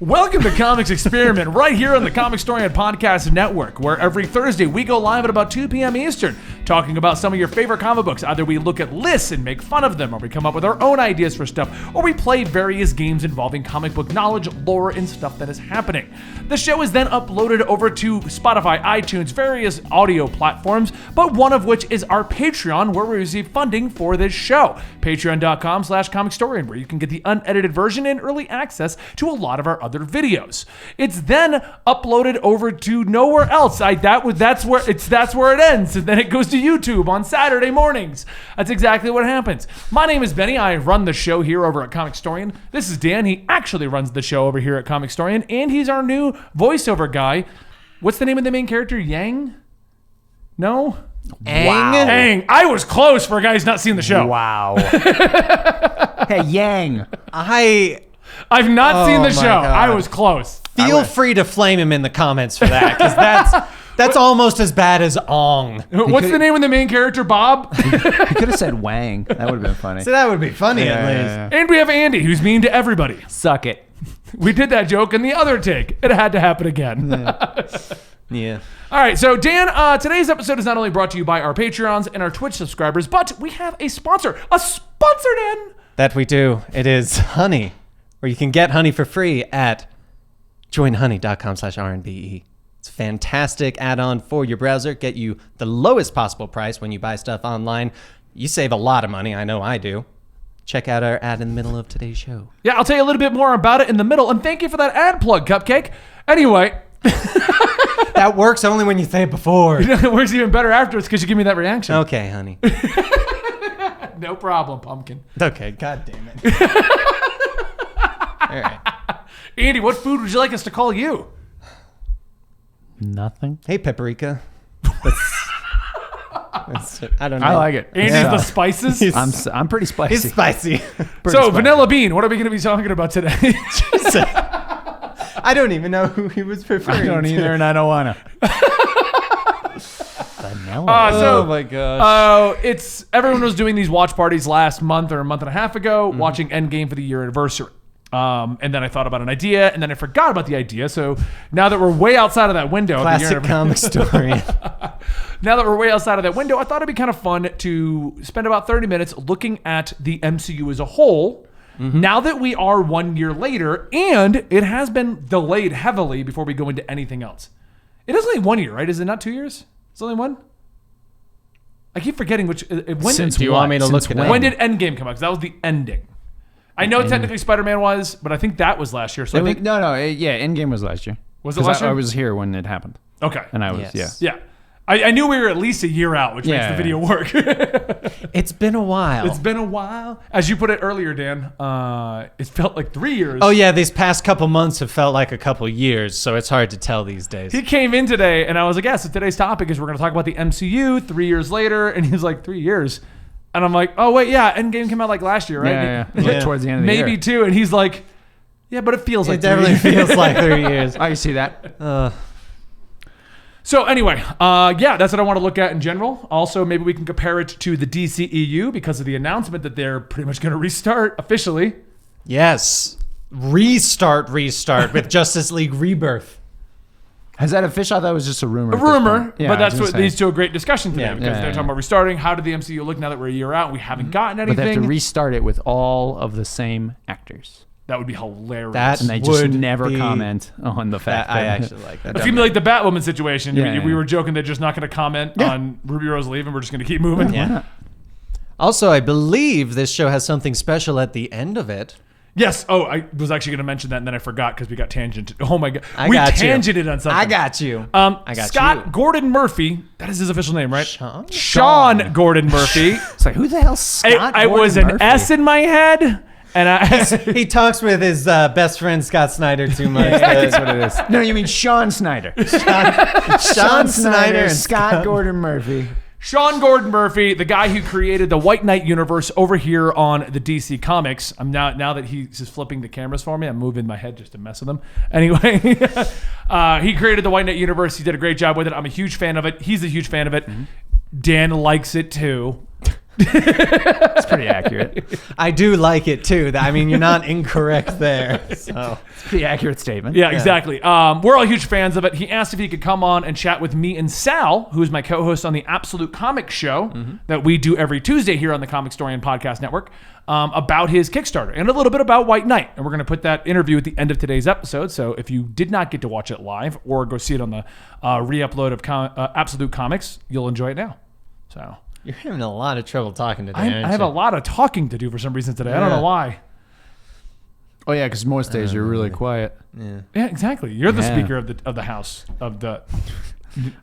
Welcome to Comics Experiment, right here on the Comicstorian Podcast Network, where every Thursday we go live at about 2 p.m. Eastern, talking about some of your favorite comic books. Either we look at lists and make fun of them, or we come up with our own ideas for stuff, or we play various games involving comic book knowledge, lore, and stuff that is happening. The show is then uploaded over to Spotify, iTunes, various audio platforms, but one of which is our Patreon, where we receive funding for this show. Patreon.com/Comicstorian, where you can get the unedited version and early access to a lot of our other videos. It's then uploaded over to nowhere else. That's where it ends, and then it goes to YouTube on Saturday mornings. That's exactly what happens. My name is Benny. I run the show here over at Comicstorian. This is Dan. He actually runs the show over here at Comicstorian, and he's our new voiceover guy. What's the name of the main character? Yang? No? Wow. Aang. I was close for a guy who's not seen the show. Wow. Hey, Yang. I've not seen the my show. God. I was close. Feel free to flame him in the comments for that, because that's almost as bad as Ong. What's the name of the main character, Bob? He could have said Wang. That would have been funny. So that would be funny at least. Yeah. And we have Andy, who's mean to everybody. Suck it. We did that joke in the other take. It had to happen again. Yeah. All right, so Dan, today's episode is not only brought to you by our Patreons and our Twitch subscribers, but we have a sponsor. A sponsor, Dan! That we do. It is Honey, where you can get honey for free at joinhoney.com/RNBE. It's a fantastic add-on for your browser. Get you the lowest possible price when you buy stuff online. You save a lot of money. I know I do. Check out our ad in the middle of today's show. Yeah, I'll tell you a little bit more about it in the middle, and thank you for that ad plug, Cupcake. Anyway... That works only when you say it before. It works even better afterwards because you give me that reaction. Okay, honey. No problem, Pumpkin. Okay, god damn it. All right. Andy, what food would you like us to call you? Nothing. Hey, Paprika. I don't know. I like it. Andy's Yeah. the spices? I'm pretty spicy. He's spicy. So, Vanilla Bean, what are we going to be talking about today? I don't even know who he was referring I don't to. either, and I don't wanna. Vanilla. So, Oh my gosh. it's everyone was doing these watch parties last month or a month and a half ago, watching Endgame for the year anniversary. And then I thought about an idea, and then I forgot about the idea. So now that we're way outside of that window, Classic Comicstorian. now that we're way outside of that window, I thought it'd be kind of fun to spend about 30 minutes looking at the MCU as a whole. Now that we are 1 year later, and it has been delayed heavily before we go into anything else. It is only 1 year, right? Is it not 2 years? It's only one? I keep forgetting which... Since do you want me to look it up? When did Endgame come out? Because that was the ending. I know technically Spider-Man was, but I think that was last year. So I think... Endgame was last year. Was it last year? I was here when it happened. Okay. And I was, Yes. Yeah. I knew we were at least a year out, which makes the video work. It's been a while. It's been a while. As you put it earlier, Dan, it felt like 3 years. Oh yeah, these past couple months have felt like a couple years, so it's hard to tell these days. He came in today, and I was like, yeah, so today's topic is we're going to talk about the MCU 3 years later. And he's like, 3 years? And I'm like, oh, wait, yeah, Endgame came out like last year, right? Yeah. Like towards the end of the year. Maybe two. And he's like, yeah, but it feels like It definitely 3 years. feels like 3 years. Oh, you see that? So anyway, that's what I want to look at in general. Also, maybe we can compare it to the DCEU because of the announcement that they're pretty much going to restart officially. Yes. Restart with Justice League Rebirth. Is that official? I thought it was just a rumor. A rumor, Yeah, but I was that's gonna what say. leads to a great discussion today Yeah. because they're talking about restarting. How did the MCU look now that we're a year out and we haven't gotten anything? But they have to restart it with all of the same actors. That would be hilarious. And they just Would never be- comment on the fact that I actually like that. It's gonna be like the Batwoman situation. Yeah, we yeah. were joking they're just not going to comment on Ruby Rose leaving. We're just going to keep moving. Yeah. Also, I believe this show has something special at the end of it. Yes. Oh, I was actually going to mention that, and then I forgot because we got tangented. Oh my god, I we got you. tangented on something. I got you. I got Scott you. Gordon Murphy. That is his official name, right? Sean? Gordon Murphy. It's like, who the hell's Scott I was Gordon an Murphy? S in my head, and I. He talks with his best friend Scott Snyder too much. That's what it is. No, you mean Sean Snyder. Sean Snyder and Scott Gordon Murphy. Sean Gordon Murphy, the guy who created the White Knight universe over here on the DC Comics. I'm now that he's just flipping the cameras for me, I'm moving my head just to mess with him. Anyway, he created the White Knight universe. He did a great job with it. I'm a huge fan of it. He's a huge fan of it. Dan likes it too. It's pretty accurate. I do like it too. I mean, you're not incorrect there. So It's a pretty accurate statement. Yeah, exactly. We're all huge fans of it. He asked if he could come on and chat with me and Sal, who's my co-host on the Absolute Comics Show that we do every Tuesday here on the Comicstorian Podcast Network, about his Kickstarter and a little bit about White Knight. And we're going to put that interview at the end of today's episode. So if you did not get to watch it live or go see it on the re-upload of Absolute Comics, you'll enjoy it now. So you're having a lot of trouble talking today. I have a lot of talking to do for some reason today. I don't know why. Oh yeah, because most days you're really quiet. Yeah, exactly. You're the Yeah. speaker of the house of the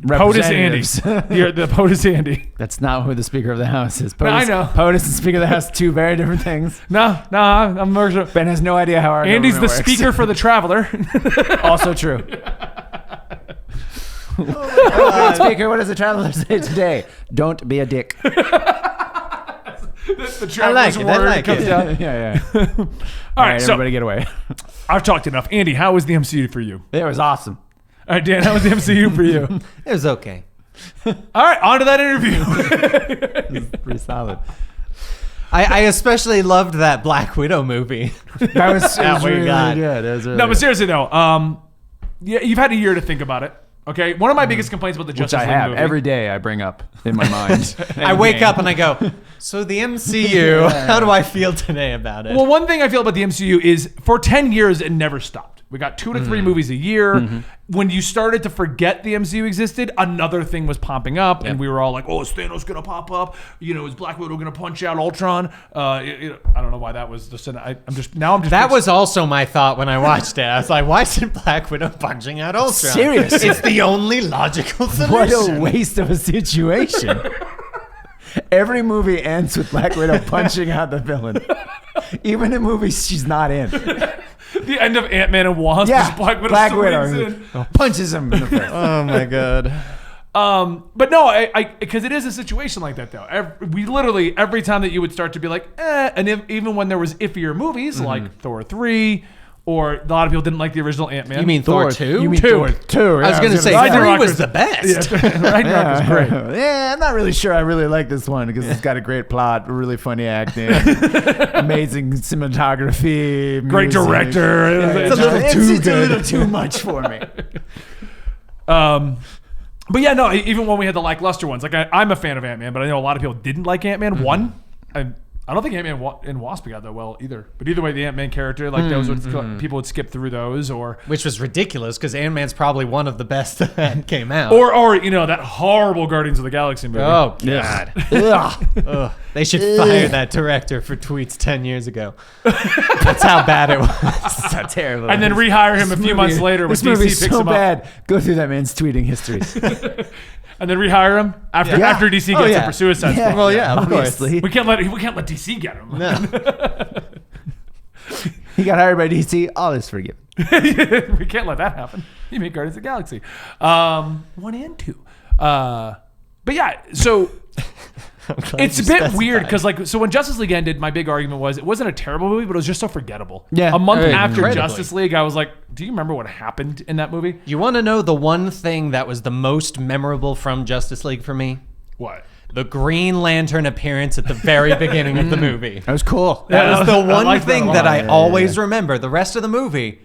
POTUS Andy. You're the POTUS Andy. That's not who the Speaker of the House is. POTUS, I know. POTUS and Speaker of the House, two very different things. No, I'm more sure. Ben has no idea how our Andy's the government works. speaker for the traveler. Also true. Speaker, what does the traveler say today? Don't be a dick. The traveler's I word like comes it. down. Yeah. All right, so everybody get away. I've talked enough. Andy, how was the MCU for you? It was awesome. All right, Dan, how was the MCU for you? It was okay. All right, on to that interview. Pretty solid. I especially loved that Black Widow movie. That was, it was we really got. good. It was really No, but good. seriously though, yeah, you've had a year to think about it. Okay, one of my biggest complaints about the Which Justice I League have movie. every day. I bring up in my mind. I wake up and I go, so the MCU, how do I feel today about it? Well, one thing I feel about the MCU is for 10 years it never stopped. We got 2 to 3 movies a year. When you started to forget the MCU existed, another thing was popping up, and we were all like, "Oh, is Thanos gonna pop up? You know, is Black Widow gonna punch out Ultron?" I don't know why that was just. I'm just. That was also my thought when I watched it. I was like, why isn't Black Widow punching out Ultron? Seriously. It's the only logical solution. What a waste of a situation. Every movie ends with Black Widow punching out the villain. Even in movies she's not in. the end of Ant-Man and Wasp. Yeah, is Black Widow. Black swings Widow in. punches him in the face. Oh my god. But no, I because it is a situation like that though. We literally every time that you would start to be like, and even when there was iffier movies like Thor 3, or a lot of people didn't like the original Ant-Man. You mean Thor 2? You mean Two. Thor 2? I was going to say, Ragnarok 3 was was- the best. Ragnarok was great. Yeah, I'm not really sure I really like this one because it's got a great plot, really funny acting, amazing cinematography, Great music. director. It's a little too much for me. But yeah, no, even when we had the lackluster ones, like I'm a fan of Ant-Man, but I know a lot of people didn't like Ant-Man 1. I don't think Ant-Man and Wasp got that well either. But either way, the Ant-Man character, like those people would skip through those, or Which was ridiculous because Ant-Man's probably one of the best that came out. or you know that horrible Guardians of the Galaxy movie. oh god. Ugh. Ugh. They should fire that director for tweets 10 years ago. That's how bad it was. It's so terrible. And then rehire him a few months later when This movie's DC picks so him up. bad. Go through that man's tweeting history. And then rehire him after Yeah. after DC gets him for Suicide Squad. Well, yeah, of course. obviously. We can't let DC get him. No. He got hired by DC. All is forgiven. We can't let that happen. He made Guardians of the Galaxy 1 and 2. But yeah, so it's a bit weird because so when Justice League ended, my big argument was it wasn't a terrible movie, but it was just so forgettable. Yeah. A month after Incredibly. Justice League, I was like, do you remember what happened in that movie? You want to know the one thing that was the most memorable from Justice League for me? What? The Green Lantern appearance at the very beginning of the movie. That was cool. That was the I one liked that thing a that lot. I always remember. The rest of the movie,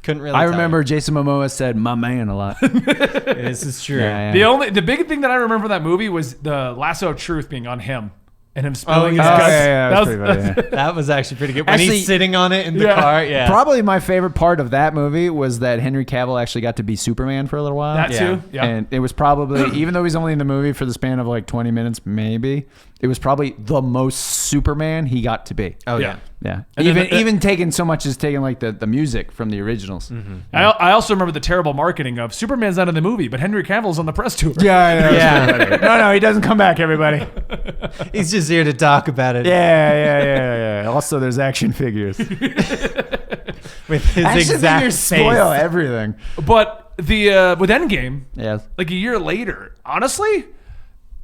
couldn't really I tell remember you. Jason Momoa said "my man" a lot. This is true. The big thing that I remember from that movie was the lasso of truth being on him and him spilling his yes. guts. that was pretty funny, yeah. That was actually pretty good. When Actually- he's sitting on it in the Yeah. car, yeah. Probably my favorite part of that movie was that Henry Cavill actually got to be Superman for a little while. That Yeah. too. Yeah. And it was probably, even though he's only in the movie for the span of like 20 minutes, maybe, it was probably the most Superman he got to be. Oh, yeah. Yeah. And Even then even taking so much as taking like the music from the originals. I also remember the terrible marketing of Superman's not in the movie, but Henry Cavill's on the press tour. Yeah, Yeah. No, he doesn't come back, everybody. He's just here to talk about it Yeah. Also, there's action figures. with his Action exact figures face. spoil everything. But the with Endgame, Yes. like a year later, honestly,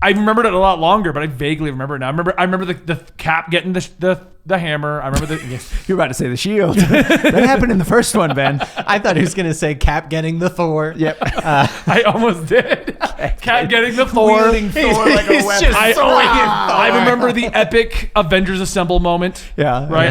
I remembered it a lot longer, but I vaguely remember it now. I remember the Cap getting the hammer. I remember the. You're about to say the shield. That happened in the first one, Ben. I thought he was going to say Cap getting the Thor. Yep. I almost did. Cap getting the Thor. Wielding Thor like a weapon. I remember the epic Avengers Assemble moment. Yeah. Right.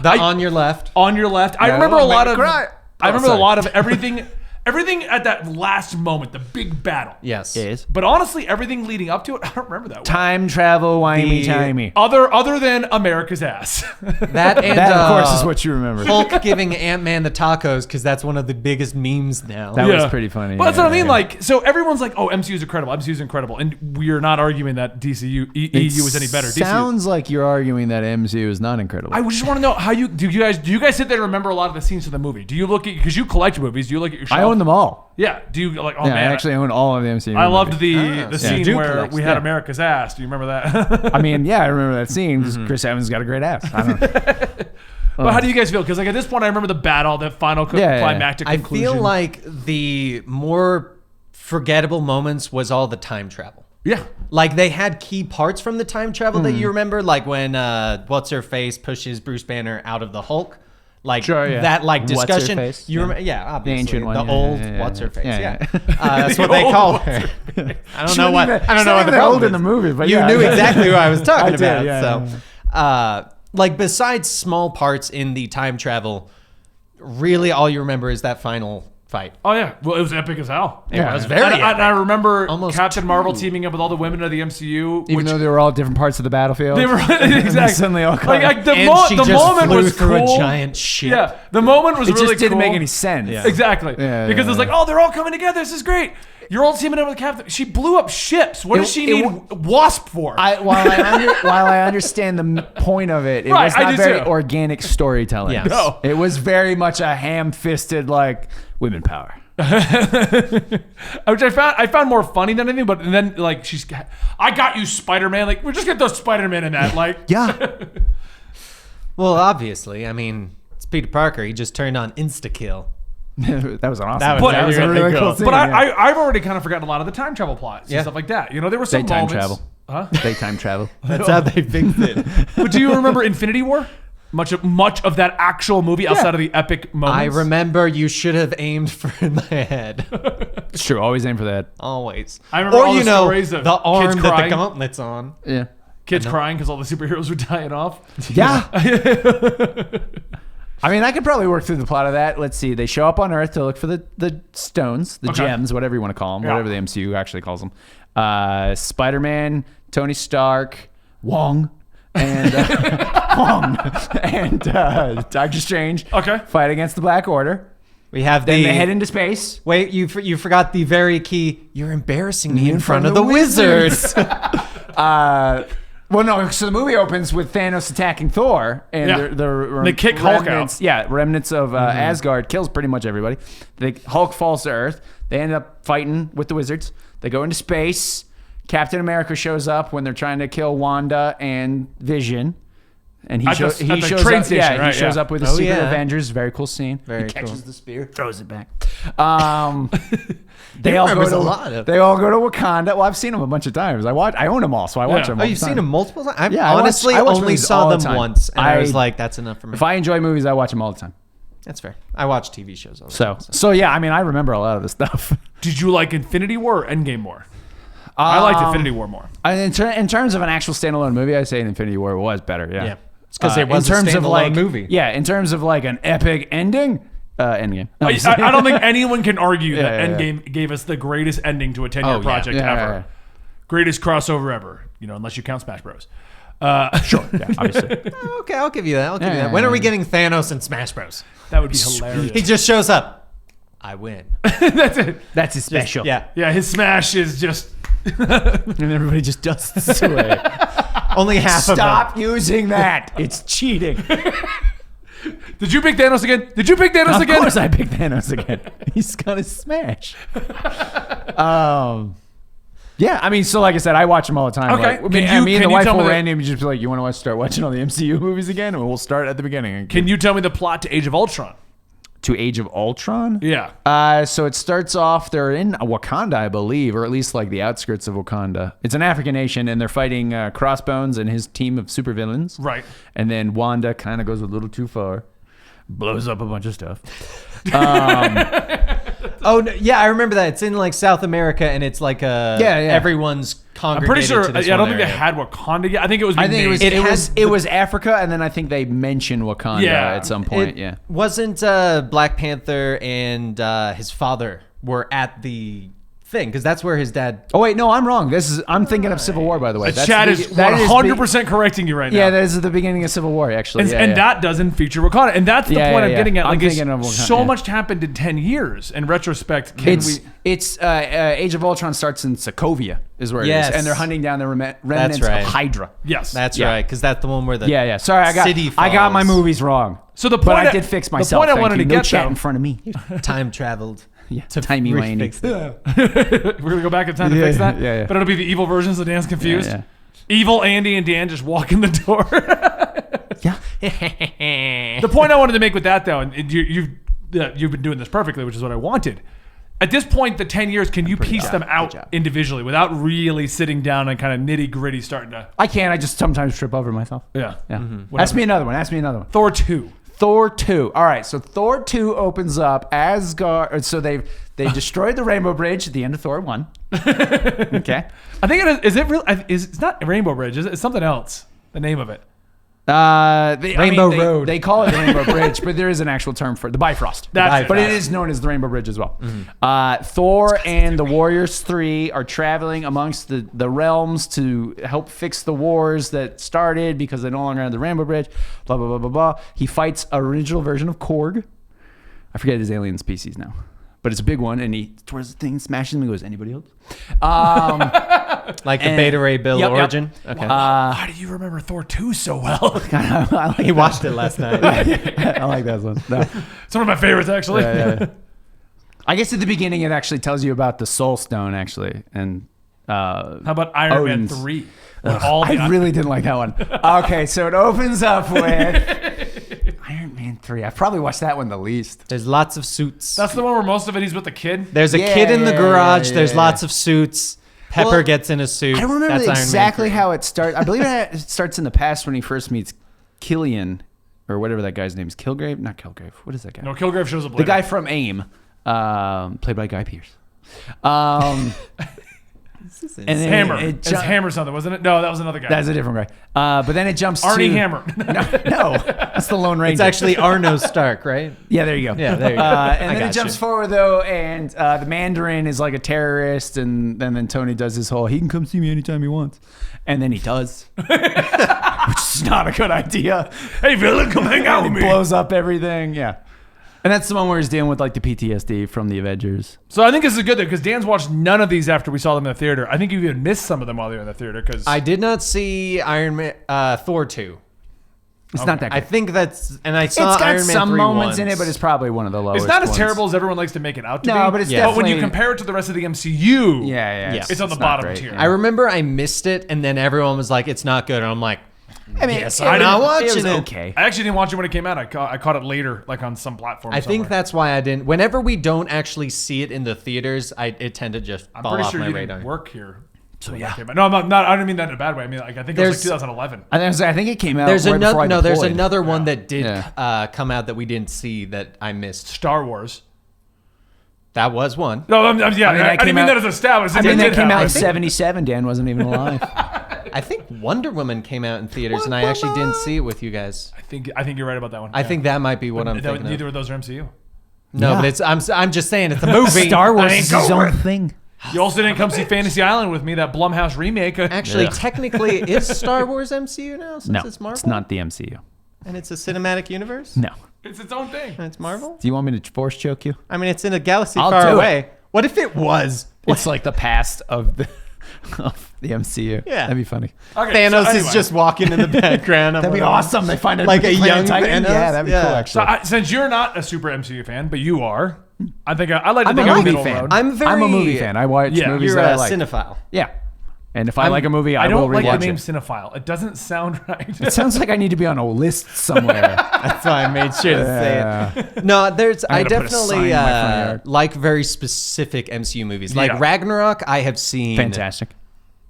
Yeah. On your left. On your left. I Yeah, remember a don't make lot me of. cry. I remember a sorry. lot of everything. Everything at that last moment, the big battle. Yes. Yes. But honestly, everything leading up to it, I don't remember that well. Time travel, whiny timey. Other than America's ass. That and That, of course, is what you remember. Hulk giving Ant-Man the tacos because that's one of the biggest memes now. That was pretty funny. But that's what I mean. Yeah. Like, so everyone's like, "Oh, MCU's incredible. MCU's incredible," and we are not arguing that DCU EU is any better. DCU. Sounds like you're arguing that MCU is not incredible. I just want to know how you do. You guys sit there and remember a lot of the scenes of the movie? Do you look at because you collect movies? Do you look at your shelf? I own them all. Yeah. Do you like? Oh Yeah, man, I actually own all of the MCU. I loved movies. the so scene you do where collect, we had yeah. America's ass. Do you remember that? I mean, yeah, I remember that scene because Chris Evans got a great ass. I don't know. But how do you guys feel? Because like at this point, I remember the battle, the final climactic I conclusion. feel like the more forgettable moments was all the time travel. yeah. Like they had key parts from the time travel that you remember, like when what's her face pushes Bruce Banner out of the Hulk. Like Sure, yeah. that, like What's her discussion. face? You Yeah. remember? Yeah, obviously ancient one, the yeah, old yeah, what's her face. yeah, Yeah, yeah. that's what The they old call what's her. I don't She know wasn't what. even- I don't she's know not what even the that problem old in is. the movie, but you yeah. knew exactly who I was talking I did, about. yeah, So, like besides small parts in the time travel, really all you remember is that final fight. Oh yeah. Well, it was epic as hell. It Yeah. was very. And I remember Almost Captain Marvel two. teaming up with all the women of the MCU. Even though they were all different parts of the battlefield. they were exactly suddenly all like the, and she the just moment flew was through cool. a giant ship. Yeah, the moment was It really just didn't cool. make any sense. Yeah. Exactly. Yeah, because yeah, it's like, oh, they're all coming together. This is great. You're all teaming up with Captain. She blew up ships. What does she need Wasp for? While I understand the point of it, it Right, was I not do very too. organic storytelling. Yes. No. It was very much a ham-fisted, like, women power. Which I found more funny than anything. But then like I got you, Spider-Man. Like we're just gonna throw Spider-Man in that. Like Yeah. Well, obviously, I mean, it's Peter Parker. He just turned on insta-kill. That was an awesome. That was- But- that was a really cool. scene, But yeah. I've already kind of forgotten a lot of the time travel plots and Yeah. stuff like that. You know, there were some They time moments. travel. Huh? They time travel. That's how they fixed it. But do you remember Infinity War? Much of that actual movie outside of the epic moments. I remember you should have aimed for my head. It's true. Always aim for that. Always. I remember or all you the know, stories of the arm kids that the crying. gauntlet's on. Yeah. Kids crying because all the superheroes were dying off. Yeah. I mean, I could probably work through the plot of that. Let's see. They show up on Earth to look for the stones, the Okay. gems, whatever you want to call them, Yeah. whatever the MCU actually calls them. Spider-Man, Tony Stark, Wong, and Wong, and Doctor Strange. Okay. Fight against the Black Order. We have Then the. they head into space. Wait, you forgot the very key. You're embarrassing me in front of the wizards. Well, no. So the movie opens with Thanos attacking Thor, and Yeah. They kick Hulk out. Yeah, remnants of Asgard kills pretty much everybody. Hulk falls to Earth. They end up fighting with the wizards. They go into space. Captain America shows up when they're trying to kill Wanda and Vision. And he At the- shows at the shows train up. station, Yeah, right, he shows yeah. up with the Oh, Secret yeah. Avengers. Very cool scene. Very he catches cool. the spear, throws it back. They He all go remembers to a lot of- They all go to Wakanda. Well, I've seen them a bunch of times. I own them all, so I watch Yeah. them. Oh, all you've the seen time. them multiple times? I Yeah, I watch- honestly I watch only movies saw all the them time. once, and I was I- like, that's enough for me. If I enjoy movies, I watch them all the time. That's fair. I watch TV shows all the So, time. so yeah, I mean, I remember a lot of this stuff. Did you like Infinity War or Endgame more? I liked Infinity War more. In terms of an actual standalone movie, I'd say Infinity War was better. Yeah, Yeah. It's 'cause it was in a terms of standalone like movie. Yeah, in terms of like an epic ending, Endgame. No, I'm just I don't think anyone can argue that Yeah, yeah, Endgame gave us the greatest ending to a 10-year Oh, yeah. project Yeah, ever. yeah, yeah. Greatest crossover ever, unless you count Smash Bros. Sure, yeah, obviously. Okay, I'll give you that. I'll give you Yeah, that. When are we yeah. getting Thanos and Smash Bros? That would be hilarious. He just shows up. I win. That's it. That's his special. Yeah. Yeah, his smash is just... and everybody just dusts away. Only half of them. Stop using that. It's cheating. Did you pick Thanos again? Did you pick Thanos Of again? course, I picked Thanos again. He's gonna smash. Yeah, I mean, so like I said, I watch them all the time. Okay. Like, Can me and you the wife tell me will the- randomly just be like, "You want to start watching all the MCU movies again?" And we'll start at the beginning. Can you tell me the plot to Age of Ultron? to Age of Ultron. Yeah. So it starts off, they're in Wakanda, I believe, or at least like the outskirts of Wakanda. It's an African nation, and they're fighting Crossbones and his team of supervillains. Right. And then Wanda kind of goes a little too far, blows up a bunch of stuff. Oh no, yeah, I remember that. It's in like South America, and it's like everyone's I'm congregated. pretty sure. To this I don't one think they area. had Wakanda yet. I think it was. I think named. it was Africa, and then I think they mentioned Wakanda at some point. It wasn't Black Panther and his father were at the thing because that's where his dad. Oh wait, no, I'm wrong. I'm thinking of Civil War, by the way. The chat is 100% correcting you right now. Yeah, that is the beginning of Civil War, actually. And that doesn't feature Wakanda, and that's the point I'm getting at. I'm Like, thinking of Wakanda, so much happened in 10 years. In retrospect, It's Age of Ultron starts in Sokovia, is where it is, and they're hunting down the remnants of Hydra. Yes, that's right, because that's the one where the Sorry, I got my movies wrong. So the point I did fix myself. The point I wanted to get chat in front of me. Time traveled. Yeah, timey-wimey. We're gonna go back in time to fix that. Yeah. But it'll be the evil versions of Dan's confused. Yeah. Evil Andy and Dan just walk in the door. Yeah. The point I wanted to make with that, though, and you've been doing this perfectly, which is what I wanted. At this point, the 10 years, can you piece them out individually without really sitting down and kind of nitty gritty starting to? I can. I just sometimes trip over myself. Yeah. Mm-hmm. Ask me another one. Thor 2. Thor 2. All right, so Thor 2 opens up Asgard. So they've destroyed the Rainbow Bridge at the end of Thor 1. Okay. I think it is. It real? It's not Rainbow Bridge. It's something else. The name of it. Rainbow Road. They call it the Rainbow Bridge, but there is an actual term for it. The Bifrost. That's it. But it is known as the Rainbow Bridge as well. Mm-hmm. Thor and the Warriors 3 are traveling amongst the realms to help fix the wars that started because they no longer have the Rainbow Bridge. Blah, blah, blah, blah, blah. He fights an original version of Korg. I forget his alien species now. But it's a big one, and he towards the thing, smashes him, and goes, anybody else? Like the Beta Ray Bill origin? Yep. Okay. Why do you remember Thor 2 so well? He watched it last night. I like that one. No. It's one of my favorites, actually. Yeah. I guess at the beginning, it actually tells you about the Soul Stone, actually. And how about Iron Odin's. Man 3? I really didn't like that one. Okay, so it opens up with Iron Man 3. I probably watched that one the least. There's lots of suits. That's the one where most of it he's with the kid. There's a kid in the garage. There's lots of suits. Pepper gets in a suit. I don't remember exactly how it starts. I believe it starts in the past when he first meets Killian, or whatever that guy's name is. Kilgrave? Not Kilgrave. What is that guy? No, Kilgrave shows up later. The guy from AIM, played by Guy Pearce. And then Hammer. It's Hammer something, wasn't it? No, that was another guy. That's a different guy. But then it jumps Arnie to... Hammer. No, that's the Lone Ranger. It's actually Arno Stark, right? Yeah, there you go. Yeah, there you go. And then it jumps forward, though, and the Mandarin is like a terrorist, and then Tony does his whole, he can come see me anytime he wants. And then he does. Which is not a good idea. Hey, villain, come hang out with me. He blows up everything, yeah. And that's the one where he's dealing with like the PTSD from the Avengers. So I think this is good though, because Dan's watched none of these after we saw them in the theater. I think you even missed some of them while they were in the theater. Because I did not see Thor 2. It's not that good. I think that's, and I saw it's got Iron Man some 3 moments once. in it, but it's probably one of the lowest. It's not as ones. terrible as everyone likes to make it out to be. No, but it's But definitely. when you compare it to the rest of the MCU, yeah. it's on the not bottom great. tier. I remember I missed it, and then everyone was like, "It's not good," and I'm like, I mean, yes, I'm not watching it. Okay. I actually didn't watch it when it came out. I caught it later, like on some platform. I think that's why I didn't. Whenever we don't actually see it in the theaters, it tend to just I'm fall pretty off sure my you radar. didn't work here. So No, I'm not. I don't mean that in a bad way. I mean, like, I think it was like 2011. I think it came out. There's right before I another. There's deployed. another one that did Yeah. come out that we didn't see that I missed. Star Wars. That was one. No, I didn't mean that as a stab. I mean, that came out in '77. Dan wasn't even alive. I think Wonder Woman came out in theaters, and I actually didn't see it with you guys. I think you're right about that one. I think that might be what I'm thinking Neither of. of those are MCU. No, but it's. I'm just saying it's a movie. Star Wars I ain't is his going. own thing. You also didn't come see Fantasy Island with me, that Blumhouse remake. Actually, technically, is Star Wars MCU now since No, it's Marvel? it's not the MCU. And it's a cinematic universe? No. It's its own thing. And it's Marvel? Do you want me to force choke you? I mean, it's in a galaxy I'll far do away. it. What if it was? It's like the past of the MCU. Yeah. That'd be funny. Okay, Thanos so is anyway. just walking in the background. That'd be awesome. They find Like a young Titan. Thanos? Yeah, that'd be Yeah. cool. So Actually, since you're not a super MCU fan, but you are, I think I like to I'm think a I'm movie middle fan. road. I'm a movie fan. I watch Yeah, movies You're that I a like. cinephile. Yeah. And if I like a movie, I will don't like rewatch the name it. cinephile. It doesn't sound right. It sounds like I need to be on a list somewhere. That's why I made sure to say it. No, I gotta put a sign definitely in my front yard. like very specific MCU movies. Like Yeah. Ragnarok, I have seen Fantastic.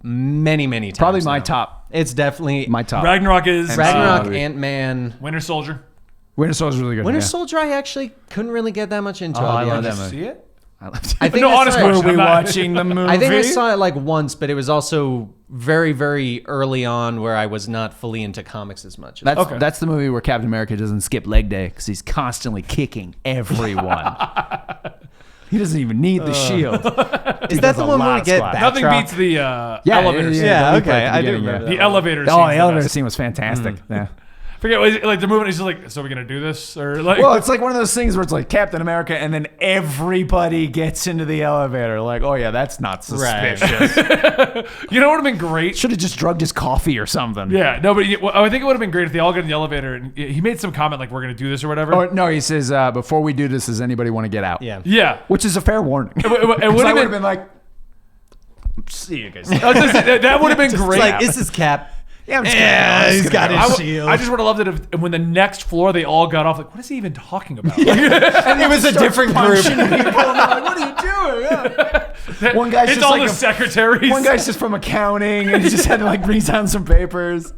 many times. Probably my now. top. It's definitely My top. Ragnarok is Ragnarok, movie. Ant-Man. Winter Soldier. Winter Soldier's really good. Winter yeah. Soldier, I actually couldn't really get that much into. Oh, I'll I be love honest. that movie. See it? I think No, I honest saw it- question. I'm not- the movie? I think I saw it like once, but it was also very early on where I was not fully into comics as much. That's the movie where Captain America doesn't skip leg day because he's constantly kicking everyone. He doesn't even need the shield. Is that the one where we get squat. back? Nothing Backdrop? beats the Yeah, elevator scene. Yeah, the leap okay, at the I do beginning, remember yeah. The elevator scene. Oh, is the the elevator best. scene was fantastic. Yeah. Forget was it, like the movie. He's just like, so we're gonna do this or like. Well, it's like one of those things where it's like Captain America, and then everybody gets into the elevator. Like, oh yeah, that's not Right. suspicious. you know what would have been great? Should have just drugged his coffee or something. Yeah, no, but I think it would have been great if they all get in the elevator and he made some comment like, "We're gonna do this" or whatever. Oh no, he says before we do this, does anybody want to get out? Yeah. Yeah, Which is a fair warning. it So would I have would have been. been like, see you guys. I was gonna say, that would have been It's great. like, is this Cap? Yeah, I'm just Yeah, gonna, he's got I his w- shield. I just would have loved it if when the next floor they all got off. Like, what is he even talking about? and it was a different group. people. And I'm like, what are you doing? Yeah. One guy's it's just all like the secretaries. One guy's just from accounting, and he just had to like read down some papers.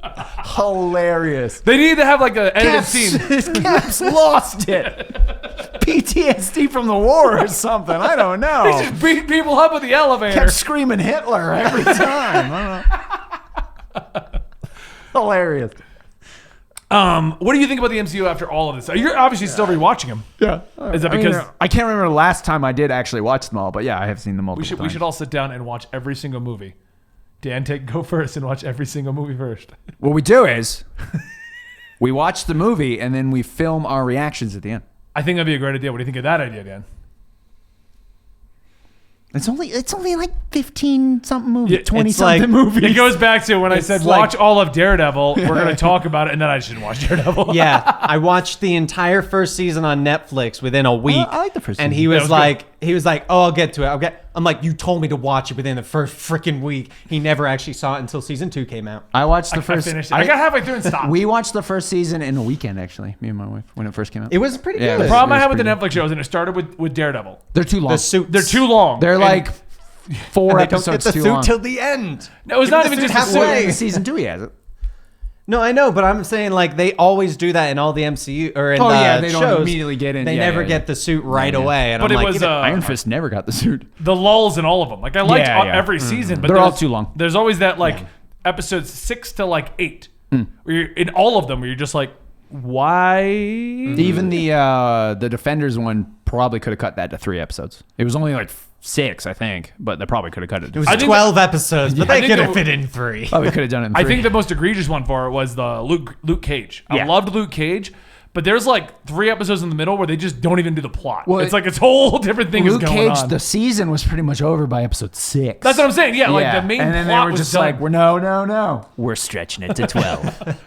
Hilarious. They need to have like an edited scene. Caps lost it. PTSD from the war or something. I don't know. He just beat people up with the elevator. Kept screaming Hitler every time. I don't know. Hilarious. What do you think about the MCU after all of this? You're obviously still rewatching them. Yeah. Is that I mean, because I can't remember the last time I did actually watch them all, but yeah, I have seen them multiple we times. should all sit down and watch every single movie? Dan, go first and watch every single movie first. What we do is we watch the movie and then we film our reactions at the end. I think that'd be a great idea. What do you think of that idea, Dan? It's only like 15 something movies, Yeah, 20 it's something like- movies. It goes back to when I It's said like- watch all of Daredevil. We're going to talk about it, and then I shouldn't watch Daredevil. Yeah, I watched the entire first season on Netflix within a week. I like the first and season. he was, was like, "Oh, I'll get to it. I'm like, you told me to watch it within the first freaking week." He never actually saw it until season 2 came out. I watched the I first. finished it. I got halfway through and stopped. We watched the first season in a weekend, actually. Me and my wife, when it first came out. It was pretty Yeah, good. it The problem I was have with the pretty Netflix shows, and it started with Daredevil. They're too long. The suits. They're too long. They're And- like 4 They don't get episodes the too suit long. till the end. No, it's Give not me even the just suit the halfway. suit. In season 2, he has it. No, I know, but I'm saying like they always do that in all the MCU or in Oh, the yeah, they don't shows. immediately get in. They Yeah, never yeah, get the suit right Yeah. away, and But I'm it like, was Iron Fist never got the suit. the lulls in all of them. Like I liked Yeah, yeah. every season, but They're all there's- too long. There's always that like episodes 6 to like 8, where you're, in all of them where you're just like, why? Even the Defenders one probably could have cut that to 3 episodes. It was only like 6, I think, but they probably could have cut it. it was I think 12 episodes, but I they think could it have w- fit in 3. Probably could have done it in 3. I think the most egregious one for it was the Luke Cage. I Yeah. loved Luke Cage, but there's like 3 episodes in the middle where they just don't even do the plot. Well, it's like it's a whole different thing Luke is going Cage, on. the season was pretty much over by episode 6. That's what I'm saying. Yeah, like the main and then plot they were was just done. like, no. We're stretching it to 12.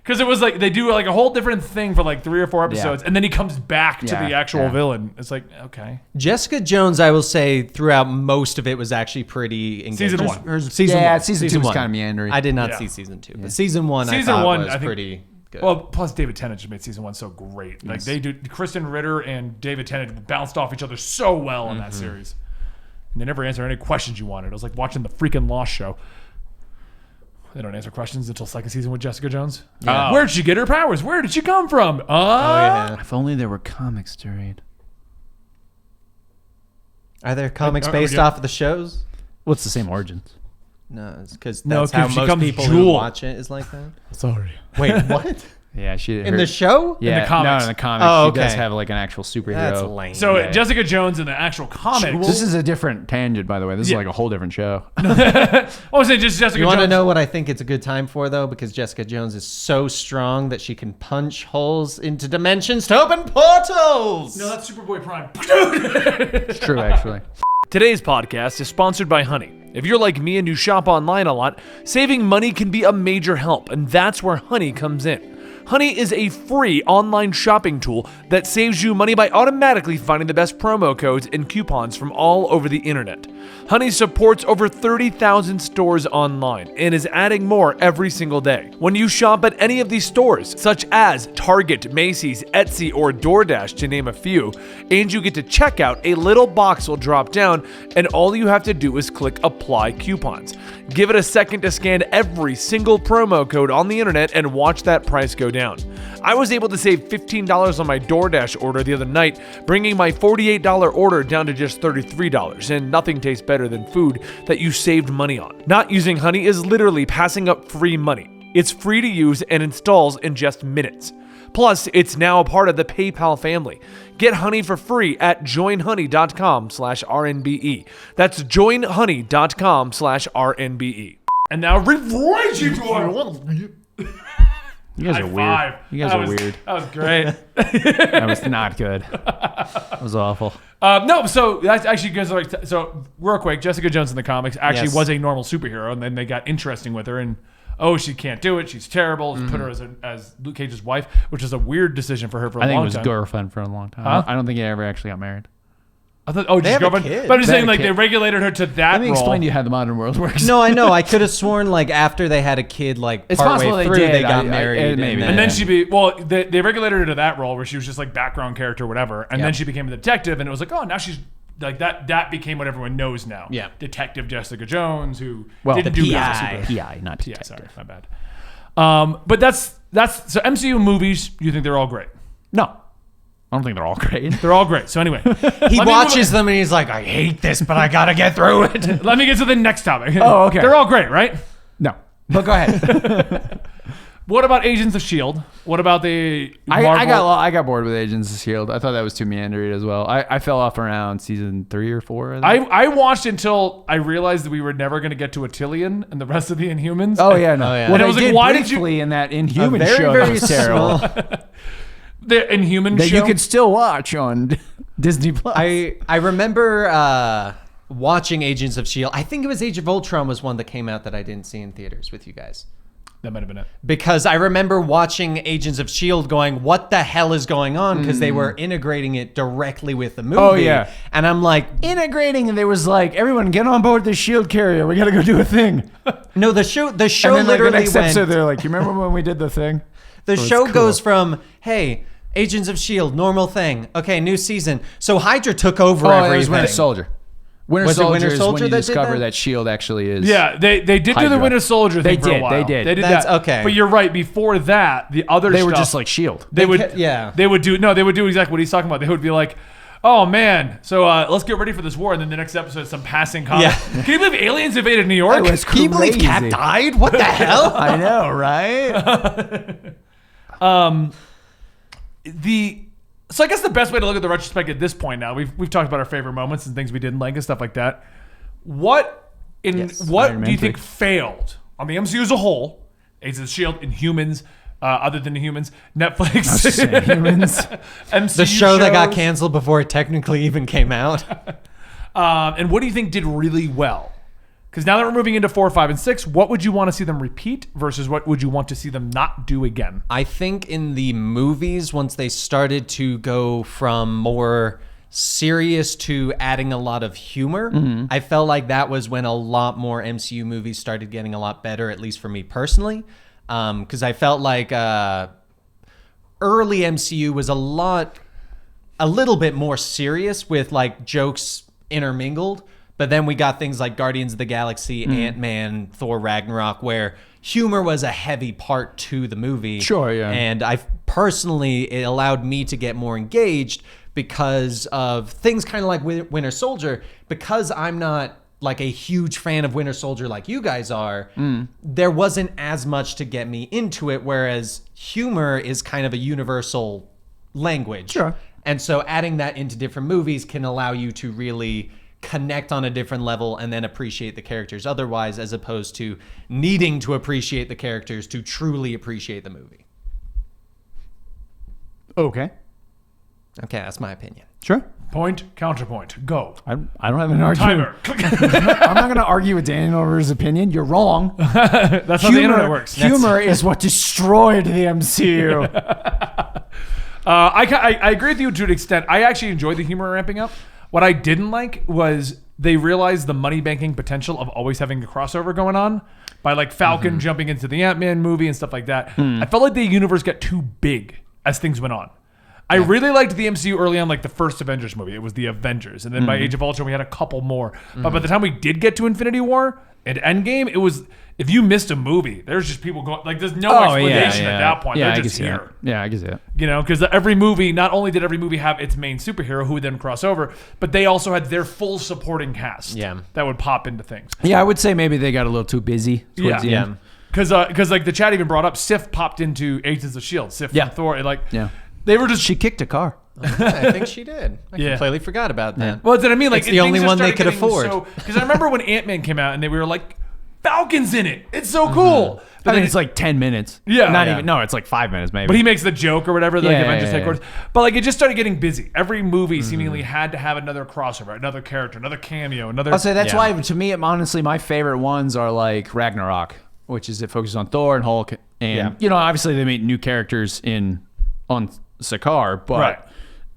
Because it was like they do like a whole different thing for like 3 or 4 episodes, and then he comes back to Yeah, the actual yeah. villain. It's like, okay. Jessica Jones, I will say, throughout most of it was actually pretty engaging. Season 1. Season Yeah, one. season 2 was kind of meandering. I did not Yeah. see season 2, but season 1 I Season thought 1, was I think- pretty good. Well, plus David Tennant just made season 1 so great. Like they do, Kristen Ritter and David Tennant bounced off each other so well in that series. And they never answer any questions you wanted. It was like watching the freaking Lost show. They don't answer questions until second season with Jessica Jones. Yeah. Where'd she get her powers? Where did she come from? Oh, yeah. If only there were Comicstorian. Are there comics Are- based yeah. off of the shows? Well, it's the same origins. No, it's because No, that's how 'cause she most comes people Jewel. who watch it is like that. Sorry. Wait, what? Yeah, she In the show? Yeah, the comics. No, in the comics, Oh, she does okay. have like an actual superhero. That's lame. So Yeah. Jessica Jones in the actual comics. This is a different tangent, by the way. This is Yeah. like a whole different show. I was saying just Jessica You Jones. want to know what I think it's a good time for, though? Because Jessica Jones is so strong that she can punch holes into dimensions to open portals! No, that's Superboy Prime. It's true, actually. Today's podcast is sponsored by Honey. If you're like me and you shop online a lot, saving money can be a major help, and that's where Honey comes in. Honey is a free online shopping tool that saves you money by automatically finding the best promo codes and coupons from all over the internet. Honey supports over 30,000 stores online and is adding more every single day. When you shop at any of these stores, such as Target, Macy's, Etsy, or DoorDash, to name a few, and you get to checkout, a little box will drop down and all you have to do is click Apply Coupons. Give it a second to scan every single promo code on the internet and watch that price go down. I was able to save $15 on my DoorDash order the other night, bringing my $48 order down to just $33, and nothing tastes better than food that you saved money on. Not using Honey is literally passing up free money. It's free to use and installs in just minutes. Plus, it's now a part of the PayPal family. Get Honey for free at joinhoney.com/RNBE. That's joinhoney.com/RNBE. And now revoice you to You guys are weird. You guys are weird. That was great. That was not good. That was awful. No, so that's actually good. So real quick, Jessica Jones in the comics actually was a normal superhero, and then they got interesting with her, and she can't do it. She's terrible. Put her as Luke Cage's wife, which is a weird decision for her for a long time. I think it was girlfriend for a long time. Huh? I don't think he ever actually got married. I thought, They just have a girlfriend. kid. But I'm just They saying, have a like, they kid. regulated her to that Let me role. explain to you how the modern world works. No, I know. I could have sworn like after they had a kid, like It's partway possible they through, did. they got I- married. maybe. And then she'd be, they regulated her to that role where she was just like background character or whatever. And then she became a detective, and it was like, now she's like that became what everyone knows now. Yeah. Detective Jessica Jones, who Well, didn't the do PI. as a superhero. PI, not Yeah, detective. sorry, my bad. But that's so MCU movies, you think they're all great? No. I don't think they're all great. They're all great. So anyway, He watches them and he's like, I hate this, but I gotta get through it. let me get to the next topic. Oh, okay. They're all great, right? No. But go ahead. What about Agents of S.H.I.E.L.D.? What about the Marvel? I got bored with Agents of S.H.I.E.L.D. I thought that was too meandering as well. I fell off around season 3 or 4. I think. I watched until I realized that we were never going to get to Attilian and the rest of the Inhumans. Oh yeah, no. Oh, yeah. Well, And I they was like, did why did you- briefly in that Inhuman very, show very that was terrible small. The Inhuman that show. you could still watch on Disney Plus. I remember watching Agents of S.H.I.E.L.D. I think it was Age of Ultron was one that came out that I didn't see in theaters with you guys. That might have been it. Because I remember watching Agents of S.H.I.E.L.D. going, what the hell is going on? Because they were integrating it directly with the movie. Oh, yeah. And I'm like, integrating, and there was like, everyone get on board the shield carrier. We got to go do a thing. no, the show And then like, the literally next went, episode, they're like, you remember when we did the thing? the it's show cool. goes from, hey, Agents of S.H.I.E.L.D., normal thing. Okay, new season. So Hydra took over Oh, everything. it was Winter Soldier. Winter Was it Soldier Winter is Soldier when you that did discover that? that Shield actually is. Yeah, they did do the Hydra. Winter Soldier thing They for a did, while. they did. They did That's that. okay. But you're right. Before that, the other they stuff, were just like Shield. they would yeah. they would do exactly what he's talking about. They would be like, oh man, so let's get ready for this war, and then the next episode is some passing comment. Yeah. Can you believe aliens invaded New York? That was Can you believe Cap crazy. died? What the hell? I know, right? So I guess the best way to look at the retrospective at this point now, we've talked about our favorite moments and things we didn't like and stuff like that. What do you Elementary. think failed on the MCU as a whole? Agents of S.H.I.E.L.D. Inhumans, other than Inhumans, Netflix, Humans. MCU The show that got shows. canceled before it technically even came out. And what do you think did really well? Because now that we're moving into 4, 5, and 6, what would you want to see them repeat versus what would you want to see them not do again? I think in the movies, once they started to go from more serious to adding a lot of humor, I felt like that was when a lot more MCU movies started getting a lot better, at least for me personally. Because I felt like early MCU was a little bit more serious with like jokes intermingled. But then we got things like Guardians of the Galaxy, Ant-Man, Thor Ragnarok, where humor was a heavy part to the movie. Sure, yeah. And it allowed me to get more engaged because of things kind of like Winter Soldier. Because I'm not like a huge fan of Winter Soldier like you guys are, there wasn't as much to get me into it, whereas humor is kind of a universal language. Sure. And so adding that into different movies can allow you to really connect on a different level and then appreciate the characters otherwise, as opposed to needing to appreciate the characters to truly appreciate the movie. Okay. Okay, that's my opinion. Sure. Point, counterpoint, go. I don't have an argument. Timer. I'm not going to argue with Daniel over his opinion. You're wrong. That's how the internet works. Humor is what destroyed the MCU. I agree with you to an extent. I actually enjoyed the humor ramping up. What I didn't like was they realized the money banking potential of always having a crossover going on by like Falcon jumping into the Ant-Man movie and stuff like that. I felt like the universe got too big as things went on. I really liked the MCU early on, like the first Avengers movie. It was the Avengers. And then by Age of Ultron, we had a couple more. But by the time we did get to Infinity War and Endgame, it was, if you missed a movie, there's just people going, like there's no explanation at that point. They're just here. Yeah, I can see it. You know, because every movie, not only did every movie have its main superhero who would then cross over, but they also had their full supporting cast that would pop into things. Yeah, I would say maybe they got a little too busy towards the end. Because like the chat even brought up, Sif popped into Agents of S.H.I.E.L.D. Sif and Thor. They were just... She kicked a car. I think she did. I completely forgot about that. Well, that's what I mean. Like, it's the only one they could afford. Because I remember when Ant-Man came out and we were like, Falcon's in it. It's so cool. But I mean, it's like 10 minutes. Yeah. Not even. No, it's like 5 minutes maybe. But he makes the joke or whatever, like Avengers headquarters. But like it just started getting busy. Every movie seemingly had to have another crossover, another character, another cameo, another... I'll say that's why, to me, honestly, my favorite ones are like Ragnarok, which is it focuses on Thor and Hulk. And, you know, obviously they meet new characters on Sakaar, but,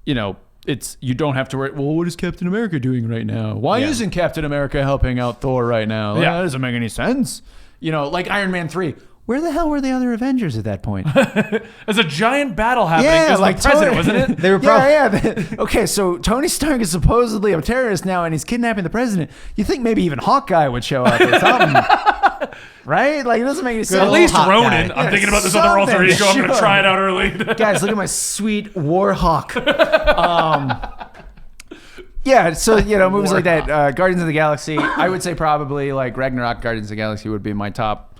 you know, it's, you don't have to worry, well, what is Captain America doing right now? Why isn't Captain America helping out Thor right now? Like, that doesn't make any sense. You know, like Iron Man 3. Where the hell were the other Avengers at that point? There's a giant battle happening. It was like the president, wasn't it? They were probably... Okay, so Tony Stark is supposedly a terrorist now, and he's kidnapping the president. You think maybe even Hawkeye would show up or something, right? Like, it doesn't make any sense. At least Ronan. I'm thinking about this other alter ego. I'm going to try it out early. Guys, look at my sweet War Hawk. Yeah, so, you know, movies like that, Guardians of the Galaxy, I would say probably like Ragnarok, Guardians of the Galaxy would be my top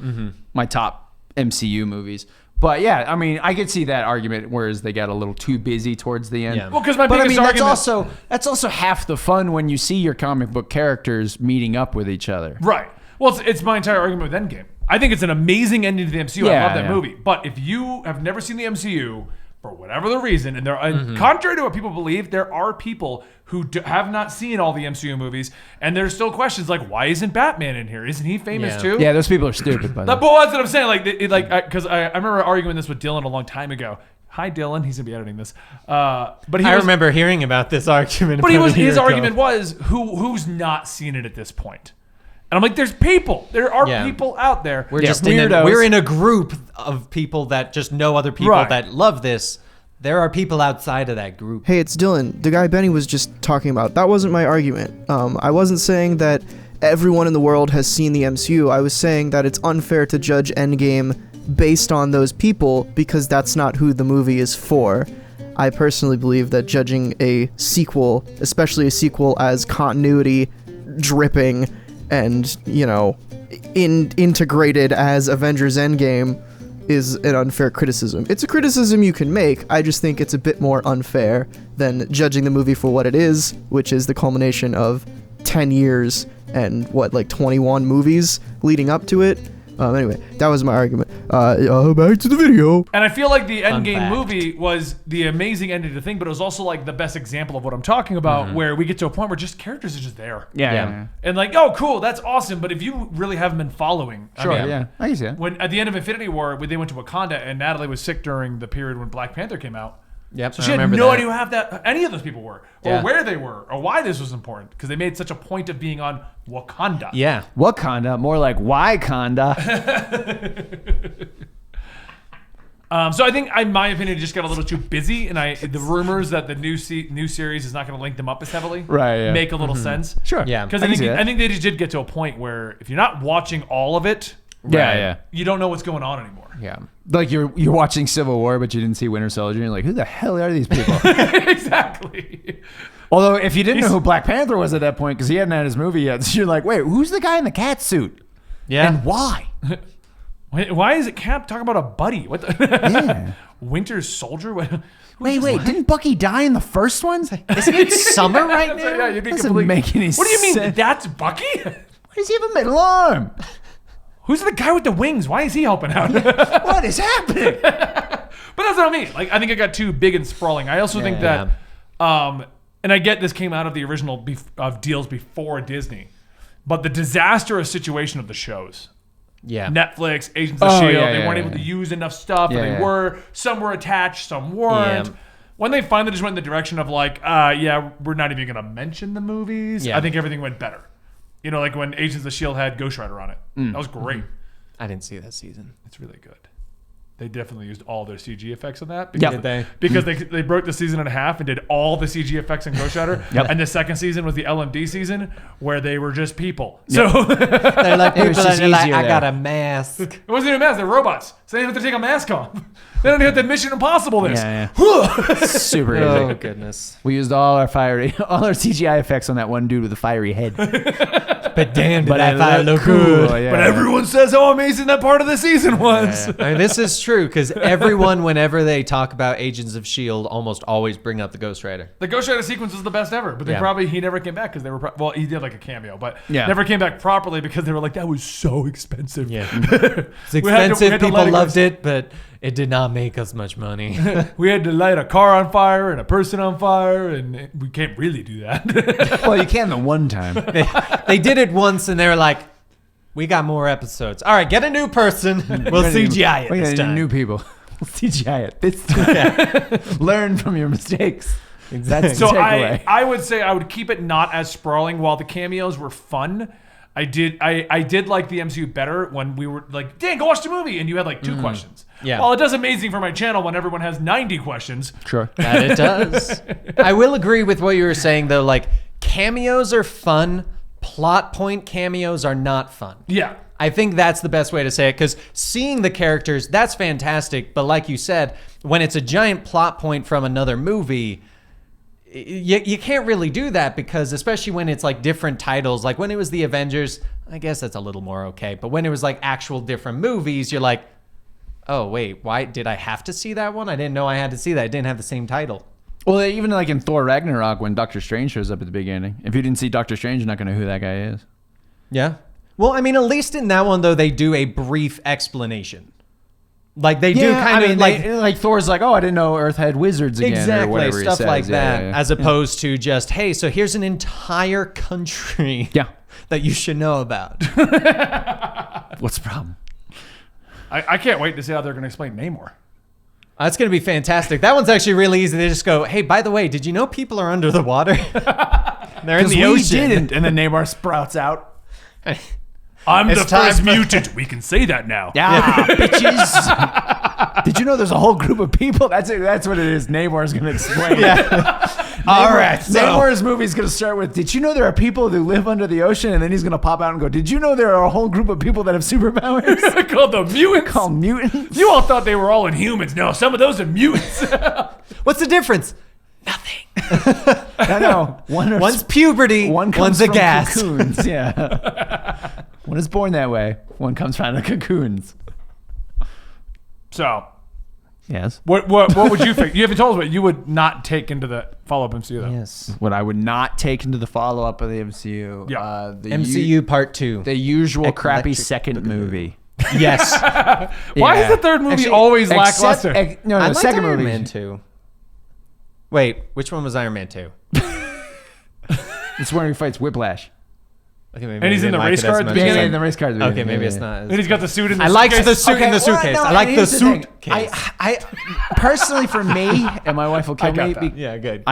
MCU movies. But yeah, I mean, I could see that argument, whereas they got a little too busy towards the end. Yeah. Well, because my biggest argument... that's also half the fun when you see your comic book characters meeting up with each other. Right. Well, it's my entire argument with Endgame. I think it's an amazing ending to the MCU. I love that movie. But if you have never seen the MCU... for whatever the reason, and contrary to what people believe, there are people who have not seen all the MCU movies, and there's still questions like, why isn't Batman in here? Isn't he famous too? Yeah, those people are stupid. By the way. But that's what I'm saying. Like, because I remember arguing this with Dylan a long time ago. Hi, Dylan. He's gonna be editing this. But I remember hearing about this argument. But his argument was who's not seen it at this point. And I'm like, there's people. There are people out there. We're just we're in a group of people that just know other people that love this. There are people outside of that group. Hey, it's Dylan. The guy Benny was just talking about. That wasn't my argument. I wasn't saying that everyone in the world has seen the MCU. I was saying that it's unfair to judge Endgame based on those people because that's not who the movie is for. I personally believe that judging a sequel, especially a sequel as continuity dripping and, you know, integrated as Avengers Endgame is an unfair criticism. It's a criticism you can make. I just think it's a bit more unfair than judging the movie for what it is, which is the culmination of 10 years and 21 movies leading up to it. Anyway, that was my argument. Back to the video. And I feel like the Endgame movie was the amazing ending to the thing, but it was also like the best example of what I'm talking about, where we get to a point where just characters are just there. Yeah. And like, oh, cool, that's awesome. But if you really haven't been following, I can see that. When at the end of Infinity War, when they went to Wakanda and Natalie was sick during the period when Black Panther came out. Yep, so she had no idea who any of those people were, or where they were, or why this was important, because they made such a point of being on Wakanda. Yeah, Wakanda, more like Wyconda. So I think, in my opinion, it just got a little too busy, and the rumors that the new series is not going to link them up as heavily, make a little sense. Sure, yeah, because I think they just did get to a point where if you're not watching all of it, you don't know what's going on anymore. Yeah. Like you're watching Civil War, but you didn't see Winter Soldier. And you're like, who the hell are these people? Exactly. Although, if you didn't know who Black Panther was at that point, because he hadn't had his movie yet, so you're like, wait, who's the guy in the cat suit? Yeah. And why? Why is it Cap talking about a buddy? What the? Winter Soldier? Wait, didn't Bucky die in the first one? Isn't it summer right now? Yeah, you'd be doesn't make any sense. What do you mean that's Bucky? Why does he have a middle arm? Who's the guy with the wings? Why is he helping out? What is happening? But that's what I mean. Like, I think it got too big and sprawling. I also think that, and and I get this came out of the original of deals before Disney, but the disastrous situation of the shows. Yeah. Netflix, Agents of S.H.I.E.L.D., yeah, they yeah, weren't yeah. able to use enough stuff, Yeah, and they yeah. were. Some were attached, some weren't. Yeah. When they finally just went in the direction of like, yeah, we're not even going to mention the movies, Yeah. I think everything went better. You know, like when Agents of S.H.I.E.L.D. had Ghost Rider on it. That was great. I didn't see that season. It's really good. They definitely used all their CG effects on that. Yeah. Because, Did they? because they broke the season in half and did all the CG effects in Ghost Rider. Yep. And the second season was the LMD season where they were just people. So They're like, It was people just are like, easier I there. got a mask. it wasn't even masks, they're robots. So they didn't have to take a mask off. They don't even have to Mission Impossible this. Yeah, yeah. Super easy. Oh, goodness. We used all our CGI effects on that one dude with a fiery head. But damn, But I look cool. Yeah. But everyone says how amazing that part of the season was. I mean, this is true because everyone, whenever they talk about Agents of S.H.I.E.L.D., almost always bring up the Ghost Rider. The Ghost Rider sequence was the best ever, but he never came back because they were well, he did like a cameo, but never came back properly because they were like that was so expensive. Yeah. It's expensive. People loved it, but it did not make us much money. We had to light a car on fire and a person on fire, and we can't really do that. Well, you can the one time. They did it once, and they were like, "We got more episodes. All right, get a new person. We'll CGI it We this got time." new people. We'll CGI it this time. Learn from your mistakes. That's So the takeaway. I would say I would keep it not as sprawling. While the cameos were fun, I did like the MCU better when we were like, "Dan, go watch the movie," and you had like 2 questions. Yeah. While it does amazing for my channel when everyone has 90 questions. Sure. That it does. I will agree with what you were saying, though. Like, cameos are fun. Plot point cameos are not fun. Yeah. I think that's the best way to say it, because seeing the characters, that's fantastic. But like you said, when it's a giant plot point from another movie, you can't really do that, because especially when it's like different titles, like when it was the Avengers, I guess that's a little more okay. But when it was like actual different movies, you're like, oh, wait, why did I have to see that one? I didn't know I had to see that. It didn't have the same title. Well, even like in Thor Ragnarok, when Doctor Strange shows up at the beginning, if you didn't see Doctor Strange, you're not going to know who that guy is. Yeah. Well, I mean, at least in that one, though, they do a brief explanation. Like, they do kind of like Thor's like, oh, I didn't know Earth had wizards again. Or exactly, whatever he stuff says. like that, Yeah. as opposed to just, hey, so here's an entire country Yeah. that you should know about. What's the problem? I can't wait to see how they're going to explain Namor. That's going to be fantastic. That one's actually really easy. They just go, hey, by the way, did you know people are under the water? They're in the ocean. Didn't. And then Namor sprouts out. I'm It's the time first for- mutant. We can say that now. Yeah, bitches. Did you know there's a whole group of people? That's it. That's what it is. Namor's going to explain. All right. So, Namor's movie's going to start with, did you know there are people who live under the ocean? And then he's going to pop out and go, did you know there are a whole group of people that have superpowers? Called the mutants. Called mutants? You all thought they were all Inhumans. No, some of those are mutants. what's the difference? I know. One's puberty, One comes one's a from gas. cocoons. Yeah. One is born that way. One comes from the cocoons. So, Yes. what would you think? You haven't told us what you would not take into the follow-up MCU, though. Yes. What I would not take into the follow-up of the MCU. Yeah. The MCU Part 2. the usual crappy Electric second movie. Yes. Why Yeah. is the third movie Actually, always except- lackluster? no, I the liked second Iron movie. Man 2. Wait, which one was Iron Man 2? It's where he fights Whiplash. Okay, maybe And he's I in the didn't like race it as car at the much. beginning? Yeah, in the race car. at the Okay, beginning. maybe Yeah, it's yeah. not. And he's got the suit in the I liked suitcase. the suit in the well, suitcase. no, I like the here's the thing. suitcase. I personally, for me, and my wife will kill got me. that. Yeah, good.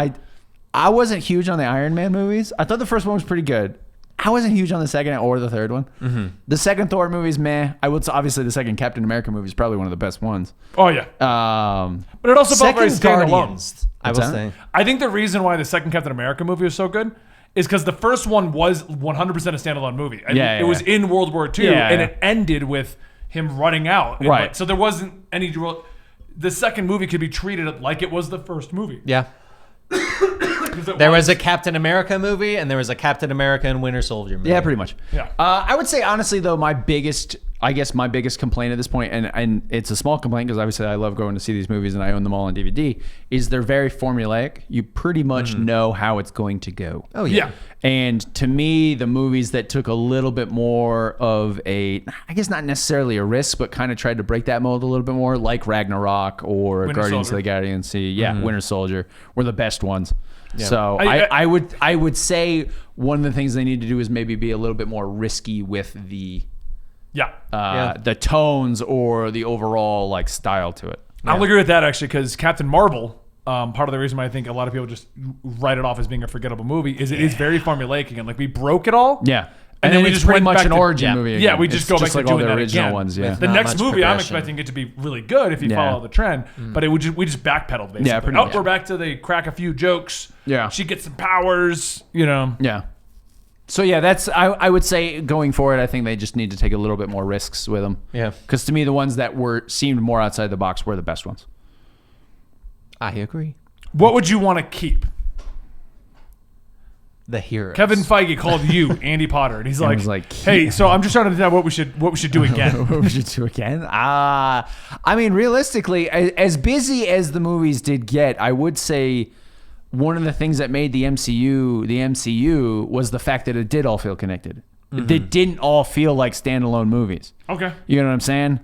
I wasn't huge on the Iron Man movies. I thought the first one was pretty good. I wasn't huge on the second or the third one. Mm-hmm. The second Thor movie is meh. I would say obviously the second Captain America movie is probably one of the best ones. Oh, yeah. But But it also felt very Second standalone. Guardians, I will What's that? say. I think the reason why the second Captain America movie was so good is because the first one was 100% a standalone movie. And Yeah, it was yeah. in World War II, Yeah, and yeah. it ended with him running out. And, Right. like, so there wasn't any real... The second movie could be treated like it was the first movie. Yeah. 'Cause it There was a Captain America movie, and there was a Captain America and Winter Soldier movie. yeah, pretty much. Yeah. I would say honestly though, my biggest complaint at this point, and it's a small complaint because obviously I love going to see these movies and I own them all on DVD, is they're very formulaic. You pretty much know how it's going to go. Oh, Yeah. And to me, the movies that took a little bit more of a, I guess not necessarily a risk, but kind of tried to break that mold a little bit more, like Ragnarok or Winter Guardians Soldier. of the Galaxy, Winter Soldier, were the best ones. So I would say one of the things they need to do is maybe be a little bit more risky with the the tones or the overall like style to it. I'll agree with that actually, because Captain Marvel, part of the reason why I think a lot of people just write it off as being a forgettable movie is it is very formulaic again. Like we broke it all. Yeah. And then we it's just pretty went much back an to- origin movie. Yeah, Again. we just It's go back just to like all doing the that original again. ones. Yeah. The Not next much movie, I'm progression. expecting it to be really good if you follow the trend. But we just backpedaled basically. Yeah, pretty much. We're back to the crack a few jokes. Yeah. She gets some powers. You know. Yeah. So yeah, that's I would say going forward, I think they just need to take a little bit more risks with them. Yeah. Because to me, the ones that seemed more outside the box were the best ones. I agree. What would you want to keep? The heroes. Kevin Feige called you Andy Potter, and he's like, was like, "Hey, so I'm just trying to decide what we should do again." What would you do again? I mean, realistically, as busy as the movies did get, I would say one of the things that made the MCU was the fact that it did all feel connected. They didn't all feel like standalone movies. Okay. You know what I'm saying?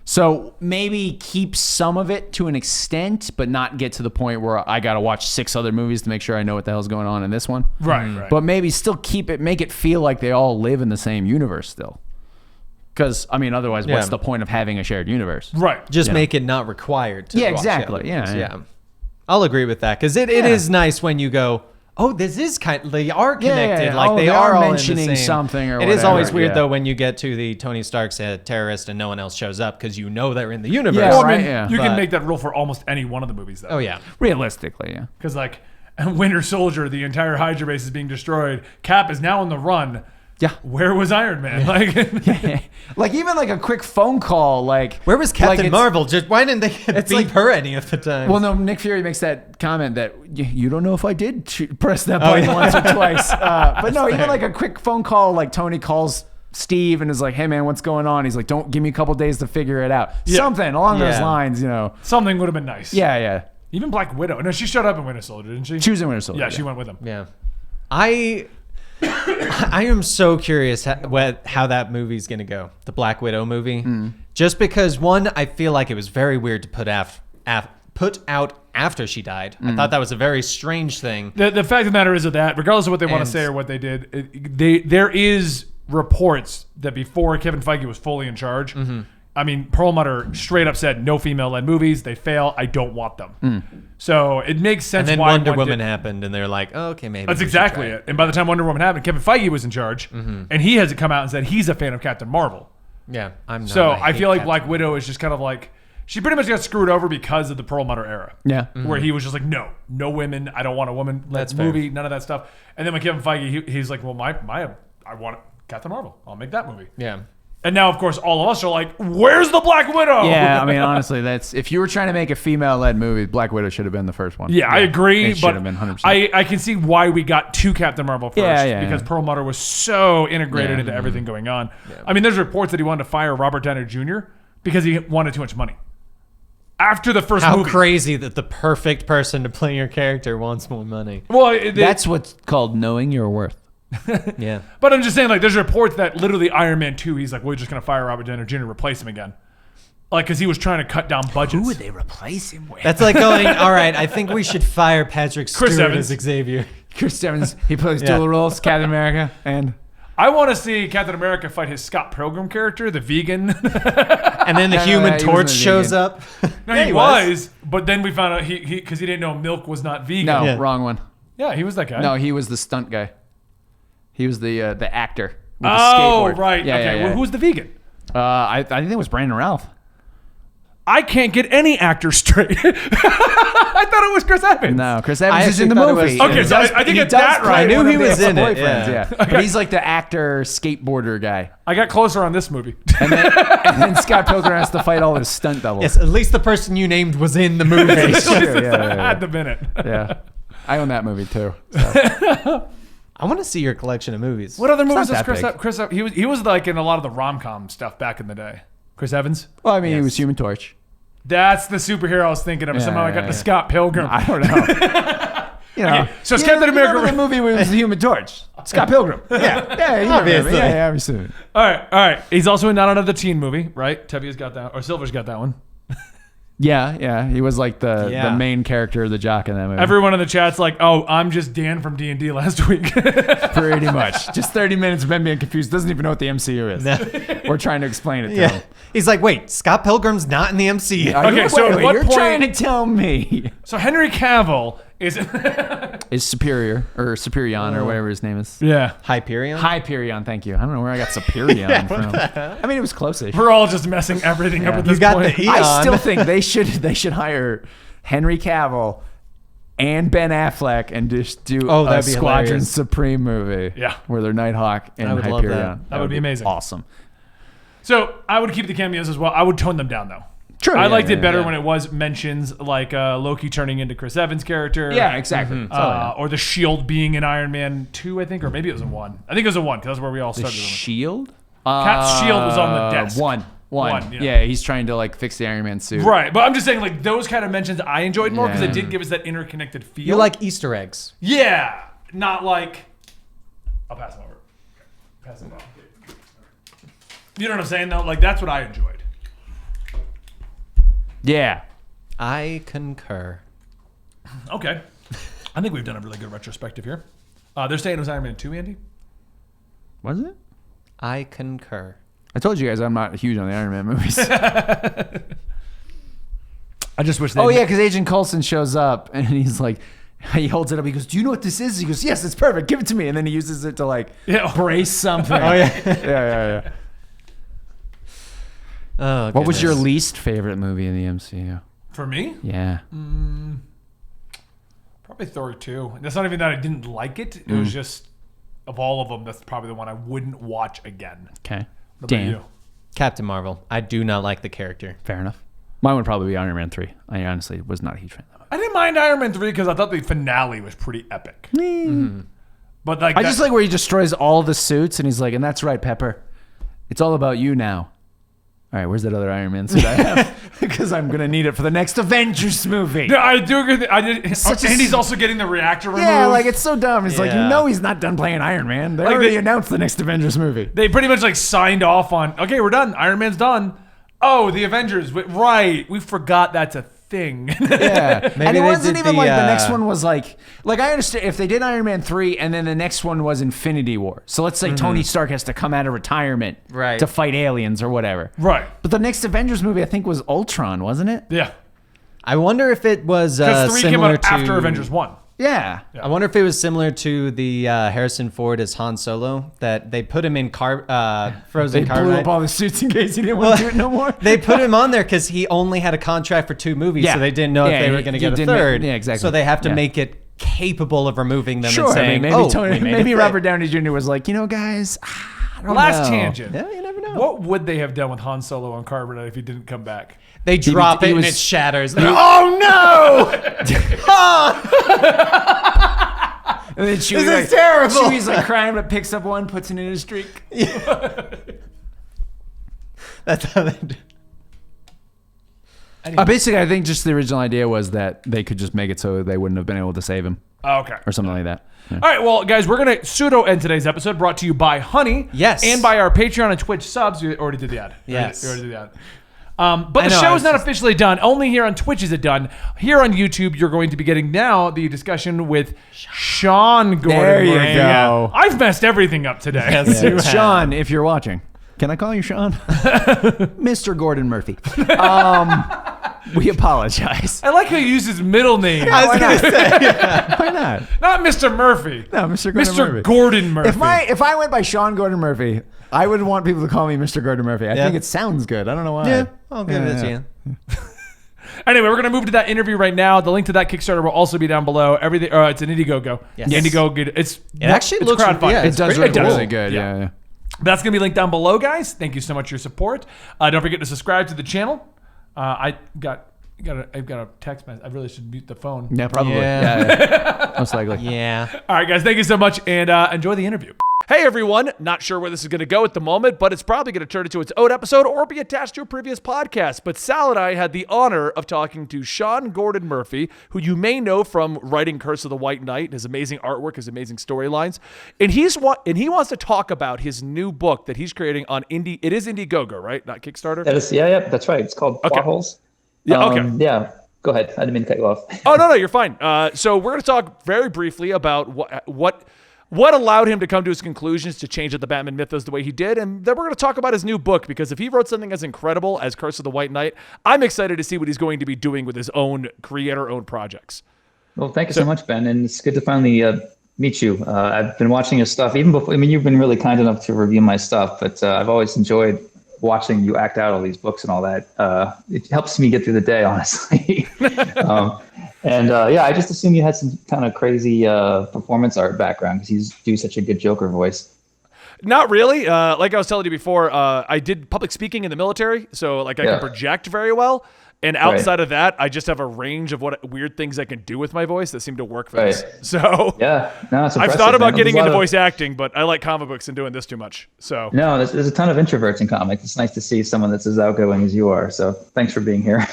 So maybe keep some of it to an extent, but not get to the point where I got to watch 6 other movies to make sure I know what the hell's going on in this one. Right. But maybe still make it feel like they all live in the same universe still. Because, I mean, otherwise, what's the point of having a shared universe? Right. Just make it not required to Yeah, watch exactly. the others. Yeah. I'll agree with that, because it is nice when you go, oh, this is they are connected. yeah. Like Oh, they they are are all in mentioning the same. something or It is whatever, always weird yeah. though when you get to the Tony Stark's a terrorist and no one else shows up because you know they're in the universe. Yeah, Well, I right, mean, yeah. you can But- make that rule for almost any one of the movies, though. Oh yeah. Realistically, yeah. Because like Winter Soldier, the entire Hydra base is being destroyed. Cap is now on the run. Yeah. Where was Iron Man? Like, Like, even like a quick phone call, like... Where was like Captain it's- Marvel? Just why didn't they beep like- her any of the time? Well, no, Nick Fury makes that comment that you don't know if I did press that button once or twice. But no, even like a quick phone call, like Tony calls Steve and is like, hey, man, what's going on? He's like, don't give me a couple days to figure it out. Yeah. Something along those Yeah. lines, you know. something would have been nice. Yeah. Even Black Widow. No, she showed up in Winter Soldier, didn't she? Choosing Winter Soldier. Yeah, she went with him. yeah. I am so curious how that movie's gonna go. The Black Widow movie, just because one, I feel like it was very weird to put out after she died. I thought that was a very strange thing. The fact of the matter is that regardless of what they want to And- say or what they did, there is reports that before Kevin Feige was fully in charge, I mean, Perlmutter straight up said, no female-led movies. They fail. I don't want them. So it makes sense And then why Wonder one Woman did- happened, and they're like, oh, okay, maybe That's we should exactly try it. And by the time Wonder Woman happened, Kevin Feige was in charge, and he has come out and said he's a fan of Captain Marvel. Yeah, I'm not. So I hate feel like Captain Black Marvel. Widow is just kind of like, she pretty much got screwed over because of the Perlmutter era. Yeah. Where he was just like, no women. I don't want a woman That's led fair. movie, none of that stuff. And then when Kevin Feige, he's like, well, I want Captain Marvel. I'll make that movie. Yeah. And now, of course, all of us are like, where's the Black Widow? Yeah, I mean, honestly, that's if you were trying to make a female-led movie, Black Widow should have been the first one. Yeah, I agree, It should but have been 100%. I can see why we got to Captain Marvel first, Yeah, because yeah. Perlmutter was so integrated into everything going on. I mean, there's reports that he wanted to fire Robert Downey Jr. because he wanted too much money. After the first How movie. crazy that the perfect person to play your character wants more money. Well, That's what's called knowing your worth. Yeah. but I'm just saying, like, there's reports that literally Iron Man 2, he's like, we're just going to fire Robert Downey Jr. and replace him again. Like, because he was trying to cut down budgets. Who would they replace him with? That's like going, all right, I think we should fire Patrick Chris Stewart Evans. as Xavier. Chris Evans, he plays Yeah. dual roles, Captain America, and... I want to see Captain America fight his Scott Pilgrim character, the vegan. And then the No, Human he Torch wasn't a shows vegan. up. No, Yeah, he was, but then we found out because he didn't know milk was not vegan. No, Yeah. wrong one. Yeah, he was that guy. No, he was the stunt guy. He was the actor with the Oh, skateboard. right. Yeah, okay. yeah, yeah. Well, who's the vegan? I think it was Brandon Routh. I can't get any actor straight. I thought it was Chris Evans. No, Chris I Evans is in actually the thought it movie. was- Okay, so I think he it's does that play right. I knew one he of the was in it, ex-boyfriends, yeah. But he's like the actor skateboarder guy. I got closer on this movie. And then Scott Pilgrim has to fight all his stunt doubles. Yes, at least the person you named was in the movie. Sure, yeah. At the minute. Yeah. I own that movie too. So. I want to see your collection of movies. What other not movies that was big. Chris? He was like in a lot of the rom-com stuff back in the day. Chris Evans. Well, I mean, he Yes. was Human Torch. That's the superhero I was thinking of. Yeah, Somehow I got yeah, the yeah. Scott Pilgrim. I don't know. You know, Okay, so it's Captain America- The movie was the Human Torch. Scott Pilgrim. Yeah, you Obviously. remember. Yeah, obviously. All right. He's also in Not Another Teen Movie, right? Tevia's got that, or Silver's got that one. Yeah. He was like the main character, the jock in that movie. Everyone in the chat's like, "Oh, I'm just Dan from D&D last week." Pretty much. Just 30 minutes of him being confused. Doesn't even know what the MCU is. We're trying to explain it to him. He's like, wait, Scott Pilgrim's not in the MCU. Okay, so at what you're point- trying to tell me So Henry Cavill is is Superior or Superion or whatever his name is. yeah. Hyperion? Hyperion, thank you. I don't know where I got Superion from. I mean, it was close-ish. We're all just messing everything up at this You got point. the Eon. I still think they should hire Henry Cavill and Ben Affleck and just do a that'd be Squadron hilarious. Supreme movie. Yeah. Where they're Nighthawk and I would love Hyperion. that. That would be amazing. Awesome. So I would keep the cameos as well. I would tone them down though. True. I yeah, liked yeah, it better yeah. when it was mentions like Loki turning into Chris Evans' character. Yeah, exactly. Or the Shield being in Iron Man 2, I think, or maybe it was in 1. I think it was in 1 because that's where we all The started. shield? Cap's shield was on the desk. One. One, yeah. Yeah, he's trying to like fix the Iron Man suit. Right, but I'm just saying like those kind of mentions I enjoyed more because Yeah. it did give us that interconnected feel. You like Easter eggs. Yeah, not like I'll pass them over. Okay. Pass them off. You know what I'm saying though? Like that's what I enjoyed. Yeah. I concur. Okay. I think we've done a really good retrospective here. They're saying it was Iron Man 2, Andy. Was it? I concur. I told you guys I'm not huge on the Iron Man movies. I just wish they Oh yeah, because Agent Coulson shows up and he's like, he holds it up. He goes, "Do you know what this is?" He goes, "Yes, it's perfect. Give it to me." And then he uses it to like Yeah. brace something. yeah. Oh, What was your goodness. least favorite movie in the MCU? For me, Yeah. probably Thor 2. That's not even that I didn't like it. It was just, of all of them, that's probably the one I wouldn't watch again. Okay. What about Damn. you? Captain Marvel. I do not like the character. Fair enough. Mine would probably be Iron Man 3. I honestly was not a huge fan of that I didn't mind Iron Man 3 because I thought the finale was pretty epic. movie. But like, I just like where he destroys all the suits and he's like, "And that's right, Pepper. It's all about you now." All right, where's that other Iron Man suit I have? Because I'm going to need it for the next Avengers movie. Yeah, I do agree. I did. Such a- And he's also getting the reactor removed. Yeah, like it's so dumb. It's like, you Yeah. know he's not done playing Iron Man. They Like, already they- announced the next Avengers movie. They pretty much like signed off on, okay, we're done. Iron Man's done. Oh, the Avengers. Right. We forgot that's a thing. Yeah. Maybe And it they wasn't did even the, like the next uh, one was like I understand if they did Iron Man 3 and then the next one was Infinity War. So let's say Tony Stark has to come out of retirement Right. to fight aliens or whatever. Right. But the next Avengers movie I think was Ultron, wasn't it? Yeah. I wonder if it was Because 3 came similar out to after Avengers 1. Yeah. I wonder if it was similar to the Harrison Ford as Han Solo, that they put him in frozen They blew carbonite. up all the suits in case he didn't want to do it no more. They put him on there because he only had a contract for 2 movies, Yeah. so they didn't know Yeah, if they were he- going to he get a didn't make- third. yeah, exactly. So they have to Yeah. make it capable of removing them Sure, and saying, maybe "Oh, Tony, we made maybe it Robert fit." Downey Jr. was like, guys, I don't Last know. tangent. Yeah, you never know. What would they have done with Han Solo on Carbonite if he didn't come back? They drop he it was- and it shatters. Oh And then Chewie, This is terrible. Chewie's like crying, but picks up one, puts it in his drink. That's how they do. Basically, I think just the original idea was that they could just make it so they wouldn't have been able to save him Oh, okay. or something like that. Yeah. All right, well, guys, we're going to pseudo end today's episode brought to you by Honey. Yes. And by our Patreon and Twitch subs. You already did the ad. Yes. You already did the ad. But I the know, show I is was not just- officially done. Only here on Twitch is it done. Here on YouTube, you're going to be getting now the discussion with Sean Gordon. There you Murray. go. I've messed everything up today. Yes, you have. Sean, if you're watching, can I call you Sean? Mr. Gordon Murphy. We apologize. I like how you use his middle name. I was going to say, Why not? Not Mr. Murphy. No, Mr. Gordon Murphy. Mr. Gordon Murphy. If I went by Sean Gordon Murphy, I would want people to call me Mr. Gordon Murphy. I think it sounds good. I don't know why. yeah, I'll give it Yeah. to you. Anyway, we're going to move to that interview right now. The link to that Kickstarter will also be down below. Everything. It's an Indiegogo. Yes. Indiegogo. It actually looks- crowdfunding. yeah, It It's does pretty look cool. really good. Yeah. Yeah. That's going to be linked down below, guys. Thank you so much for your support. Don't forget to subscribe to the channel. I've got a text message. I really should mute the phone. Yeah, probably. Yeah. Yeah. Most likely. Yeah. All right, guys. Thank you so much, and enjoy the interview. Hey, everyone. Not sure where this is going to go at the moment, but it's probably going to turn into its own episode or be attached to a previous podcast. But Sal and I had the honor of talking to Sean Gordon Murphy, who you may know from writing Curse of the White Knight, his amazing artwork, his amazing storylines. And he wants to talk about his new book that he's creating on Indiegogo, right? Not Kickstarter. That is, yeah, that's right. It's called Plot Okay. Holes. Yeah. Okay. Yeah. Go ahead. I didn't mean to cut you off. Oh no, you're fine. So we're going to talk very briefly about what allowed him to come to his conclusions to change up the Batman mythos the way he did, and then we're going to talk about his new book, because if he wrote something as incredible as Curse of the White Knight, I'm excited to see what he's going to be doing with his own creator-owned projects. Well, thank you so much, Ben, and it's good to finally meet you. I've been watching your stuff even before. I mean, you've been really kind enough to review my stuff, but I've always enjoyed watching you act out all these books and all that. It helps me get through the day, honestly. I just assumed you had some kind of crazy performance art background because you do such a good Joker voice. Not really. Like I was telling you before, I did public speaking in the military, so I can project very well. And outside of that, I just have a range of what weird things I can do with my voice that seem to work for this. So yeah, no, it's I've thought about getting into voice acting, but I like comic books and doing this too much. So no, there's a ton of introverts in comics. It's nice to see someone that's as outgoing as you are. So thanks for being here.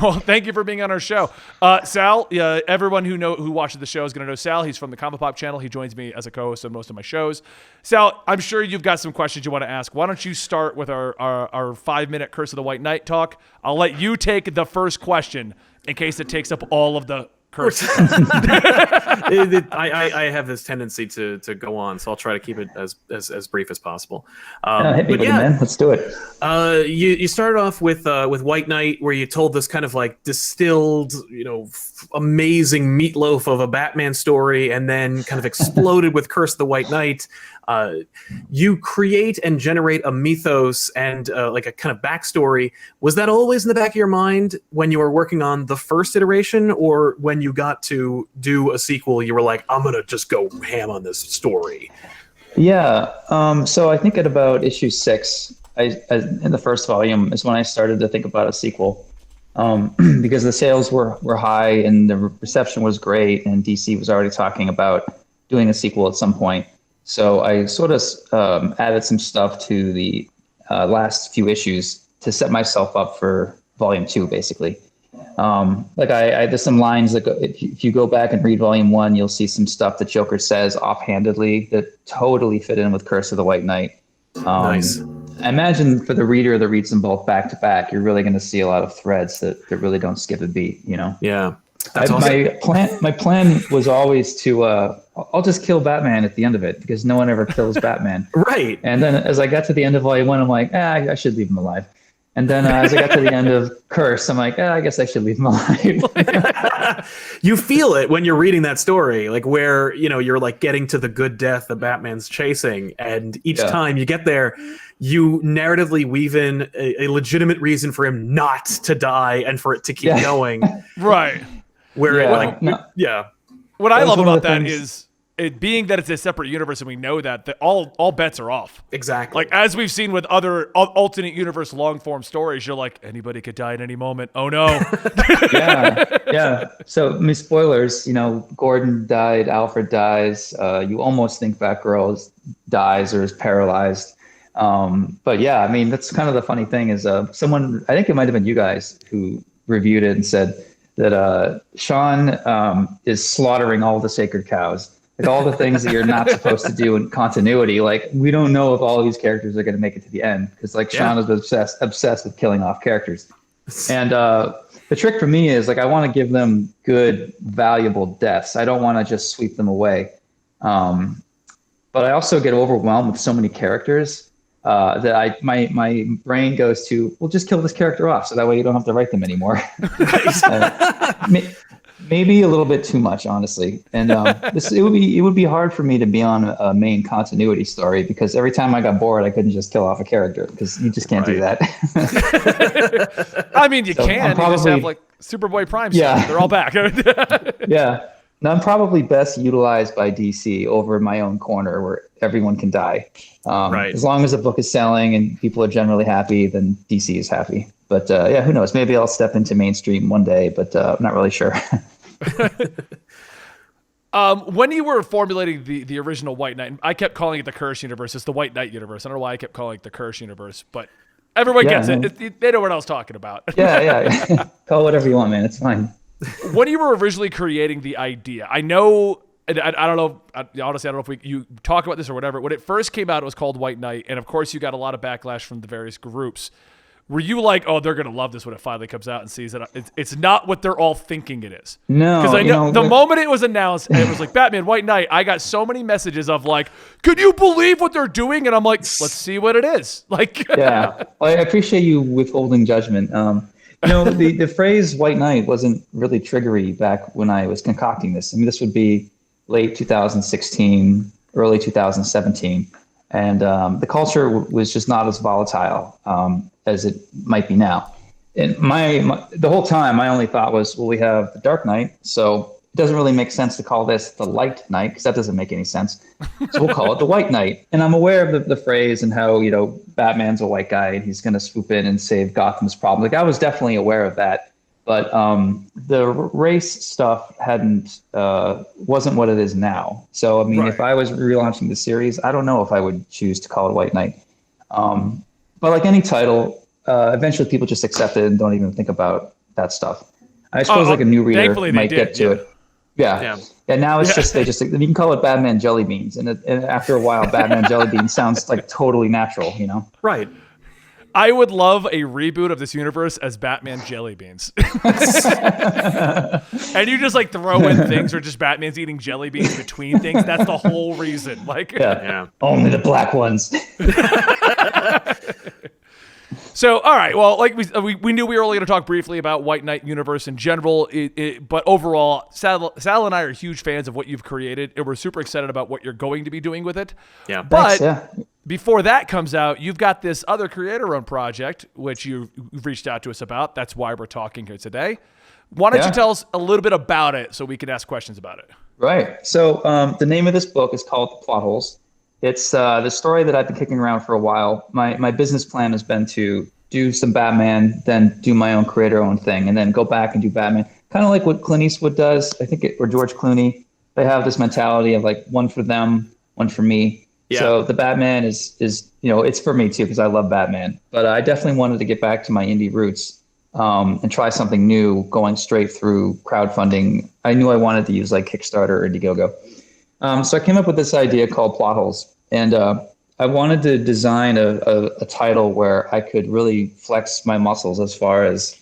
Well, thank you for being on our show, Sal. Everyone who watches the show is going to know Sal. He's from the Comic Pop channel. He joins me as a co-host on most of my shows. Sal, I'm sure you've got some questions you want to ask. Why don't you start with our 5-minute Curse of the White Knight talk? I'll let you take the first question in case it takes up all of the curse. I have this tendency to go on, so I'll try to keep it as brief as possible. Hit me with it, man. Let's do it. You started off with White Knight, where you told this kind of like distilled, amazing meatloaf of a Batman story, and then kind of exploded with Curse of the White Knight. You create and generate a mythos and like a kind of backstory. Was that always in the back of your mind when you were working on the first iteration, or when you got to do a sequel, you were like, I'm going to just go ham on this story? Yeah. So I think at about issue 6, in the first volume, is when I started to think about a sequel. Because the sales were high and the reception was great, and DC was already talking about doing a sequel at some point. So I sort of added some stuff to the last few issues to set myself up for volume 2, basically. There's some lines that if you go back and read volume 1, you'll see some stuff that Joker says offhandedly that totally fit in with Curse of the White Knight. Nice. I imagine for the reader that reads them both back to back, you're really going to see a lot of threads that really don't skip a beat, Yeah. My plan was always to I'll just kill Batman at the end of it, because no one ever kills Batman. Right. And then as I got to the end of volume 1, I'm like, I should leave him alive. And then as I got to the end of Curse, I'm like, I guess I should leave him alive. You feel it when you're reading that story, like where, you're like getting to the good death that Batman's chasing. And each time you get there, you narratively weave in a legitimate reason for him not to die and for it to keep going. Right. What I love about that is it being that it's a separate universe, and we know that all bets are off. Exactly. Like, as we've seen with other alternate universe long form stories, you're like, anybody could die at any moment. Oh no. Yeah. So, spoilers. Gordan died. Alfred dies. You almost think Batgirl dies or is paralyzed. But yeah, that's kind of the funny thing is someone, I think it might have been you guys who reviewed it and said that Sean is slaughtering all the sacred cows. Like all the things that you're not supposed to do in continuity. Like, we don't know if all of these characters are going to make it to the end, because Sean is obsessed with killing off characters. And the trick for me is I want to give them good, valuable deaths. I don't want to just sweep them away. But I also get overwhelmed with so many characters that my brain goes to, well, just kill this character off, so that way you don't have to write them anymore. Maybe a little bit too much, honestly. And it would be hard for me to be on a main continuity story, because every time I got bored, I couldn't just kill off a character, because you just can't do that. You can. You just have Superboy Prime. Yeah, they're all back. Yeah. Now, I'm probably best utilized by DC over my own corner, where everyone can die. As long as the book is selling and people are generally happy, then DC is happy. But who knows? Maybe I'll step into mainstream one day, but I'm not really sure. When you were formulating the original White Knight, I kept calling it the Curse universe. It's the White Knight universe. I don't know why I kept calling it the Curse universe, but everyone gets it. They know what I was talking about. Yeah. Call it whatever you want, man. It's fine. When you were originally creating the idea, I know, I don't know, honestly, I don't know if you talk about this or whatever. When it first came out, it was called White Knight, and of course you got a lot of backlash from the various groups. were you like, oh, they're gonna love this when it finally comes out and sees it? It's not what they're all thinking it is. No, because I know the moment it was announced and it was like Batman White Knight, I got so many messages of like, could you believe what they're doing? And I'm like, let's see what it is. Like, yeah, well, I appreciate you withholding judgment. The phrase White Knight wasn't really triggery back when I was concocting this. I mean, this would be late 2016, early 2017. And the culture was just not as volatile as it might be now. And the whole time, my only thought was, well, we have the Dark Knight, so it doesn't really make sense to call this the Light Knight, because that doesn't make any sense. So we'll call it the White Knight. And I'm aware of the phrase and how, Batman's a white guy and he's going to swoop in and save Gotham's problem. Like, I was definitely aware of that. But the race stuff wasn't what it is now. So, I mean, if I was relaunching the series, I don't know if I would choose to call it White Knight. But like any title, eventually people just accept it and don't even think about that stuff. I suppose like a new reader might get to it. Yeah. Now it's just, you can call it Batman Jelly Beans. And after a while, Batman Jelly Beans sounds like totally natural, Right. I would love a reboot of this universe as Batman Jelly Beans. And you just like throw in things or just Batman's eating jelly beans between things. That's the whole reason. Like, only the black ones. So, all right. Well, like we knew we were only going to talk briefly about White Knight universe in general, but overall, Sal and I are huge fans of what you've created, and we're super excited about what you're going to be doing with it. Yeah. But before that comes out, you've got this other creator-owned project, which you've reached out to us about. That's why we're talking here today. Why don't you tell us a little bit about it so we can ask questions about it? Right. So the name of this book is called The Plot Holes. It's the story that I've been kicking around for a while. My business plan has been to do some Batman, then do my own creator-owned thing, and then go back and do Batman. Kind of like what Clint Eastwood does, or George Clooney. They have this mentality of like one for them, one for me. Yeah. So the Batman is it's for me too, because I love Batman. But I definitely wanted to get back to my indie roots and try something new, going straight through crowdfunding. I knew I wanted to use like Kickstarter or Indiegogo. So I came up with this idea called Plot Holes. And I wanted to design a title where I could really flex my muscles as far as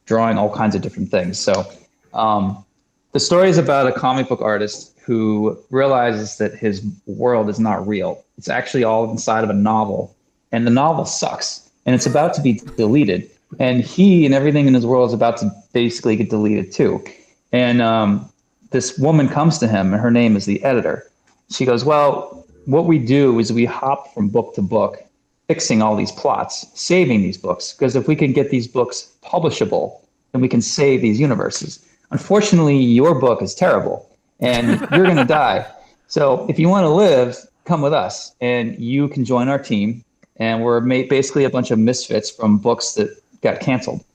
drawing all kinds of different things. So the story is about a comic book artist who realizes that his world is not real. It's actually all inside of a novel, and the novel sucks, and it's about to be deleted. And he and everything in his world is about to basically get deleted too. And this woman comes to him, and her name is the editor. She goes, well, what we do is we hop from book to book, fixing all these plots, saving these books, because if we can get these books publishable, then we can save these universes. Unfortunately, your book is terrible, and you're going to die. So if you want to live, come with us, and you can join our team. And we're basically a bunch of misfits from books that got canceled.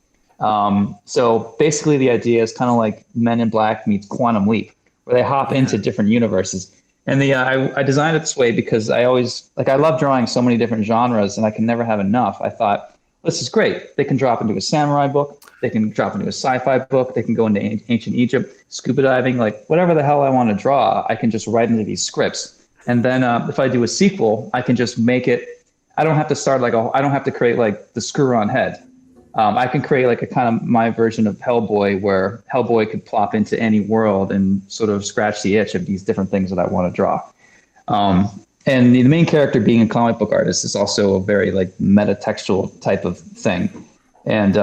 So basically the idea is kind of like Men in Black meets Quantum Leap, where they hop into different universes. And I designed it this way because I love drawing so many different genres, and I can never have enough. I thought, this is great. They can drop into a samurai book. They can drop into a sci-fi book. They can go into ancient Egypt, scuba diving, like whatever the hell I want to draw, I can just write into these scripts. And then if I do a sequel, I can just make it. I don't have to start I don't have to create like the screw-on head. I can create like a kind of my version of Hellboy, where Hellboy could plop into any world and sort of scratch the itch of these different things that I want to draw. And the main character, being a comic book artist, is also a very like meta-textual type of thing. And